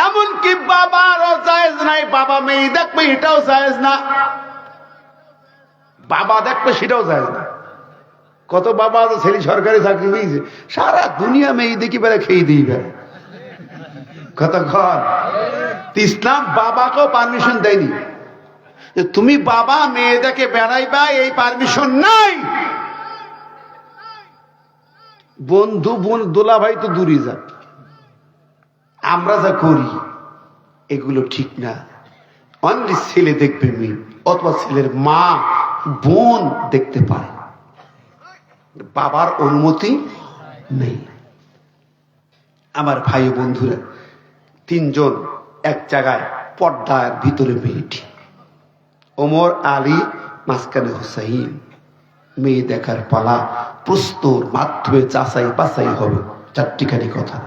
এমনকি বাবারও জায়েজ নাই, বাবা মেয়ে দেখবে এটাও জায়েজ না, বাবা দেখবে সেটাও জায়েজ না। কত বাবা আছে ছেলে সরকারি চাকরি পেয়েছে, সারা দুনিয়া মেয়ে দেখি বেড়া খেয়ে দিই বেড়া। কতক্ষণ? ইসলাম বাবাকেও পারমিশন দেয়নি যে তুমি বাবা মেয়ে দেখে বেড়াইবা, এই পারমিশন নাই। বন্ধু বোন দোলা ভাই তো দূরে যাক, আমরা যা করি এগুলো ঠিক না। অনলি ছেলে দেখবে মেয়ে, অথবা ছেলের মা বোন দেখতে পারে, বাবার অনুমতি নেই। আমার ভাই বন্ধুরা, 3 জন এক জায়গায়, পর্দার ভিতরে মেয়েটি, ওমর, আলী, মাঝখানে হুসাইন। মেয়ে দেখার পালা, প্রশ্নর মাধ্যমে যাচাই বাছাই হবে। 4টিখানি কথা।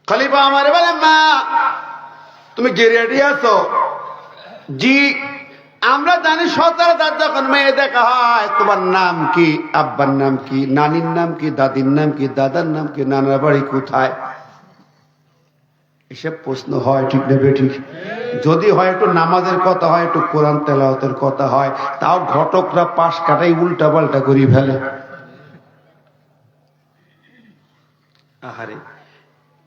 খলিফা আমার বলে, মা তুমি কি রেডি আছো? জি। আমরা জানি সচরাচর যখন মেয়ে দেখা হয়, তোমার নাম কি, আব্বার নাম কি, নানির নাম কি, দাদির নাম কি, দাদার নাম কি, নানার বাড়ি কোথায়? এসব প্রশ্ন হয়, ঠিক নেবে ঠিক? যদি হয় একটু নামাজের কথা হয়, একটু কোরআন তেলাওয়াতের কথা হয়, তাও ঘটকরা পাশ কাটাই উল্টা পাল্টা করি ফেলে। আহারে,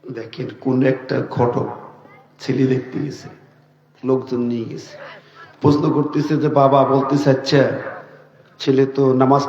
দেখেন কোন একটা ঘটক ছেলে দেখতে গেছে, লোকজন নিয়ে গেছে, প্রশ্ন করতেছে যে বাবা, বলতেছে আচ্ছা ছেলে তো নামাজ